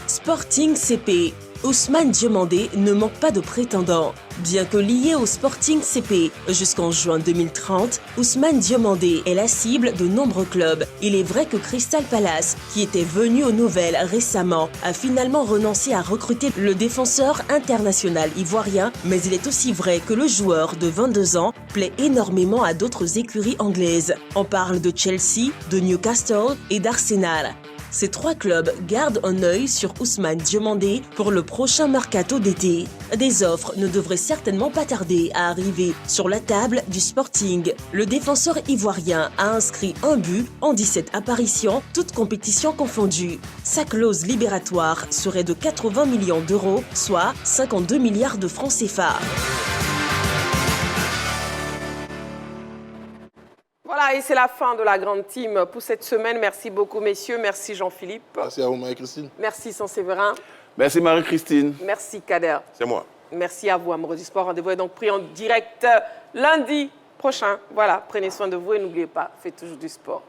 Speaker 2: Sporting CP. Ousmane Diomandé ne manque pas de prétendants. Bien que lié au Sporting CP jusqu'en juin 2030, Ousmane Diomandé est la cible de nombreux clubs. Il est vrai que Crystal Palace, qui était venu aux nouvelles récemment, a finalement renoncé à recruter le défenseur international ivoirien, mais il est aussi vrai que le joueur de 22 ans plaît énormément à d'autres écuries anglaises. On parle de Chelsea, de Newcastle et d'Arsenal. Ces trois clubs gardent un œil sur Ousmane Diomandé pour le prochain mercato d'été. Des offres ne devraient certainement pas tarder à arriver sur la table du Sporting. Le défenseur ivoirien a inscrit un but en 17 apparitions, toutes compétitions confondues. Sa clause libératoire serait de 80 millions d'euros, soit 52 milliards de francs CFA.
Speaker 1: Voilà, et c'est la fin de la grande team pour cette semaine. Merci beaucoup, messieurs. Merci, Jean-Philippe.
Speaker 4: Merci à vous, Marie-Christine.
Speaker 1: Merci, Saint-Séverin.
Speaker 5: Merci, Marie-Christine.
Speaker 1: Merci, Kader.
Speaker 3: C'est moi.
Speaker 1: Merci à vous, amoureux du sport. Rendez-vous est donc pris en direct lundi prochain. Voilà, prenez soin de vous et n'oubliez pas, faites toujours du sport.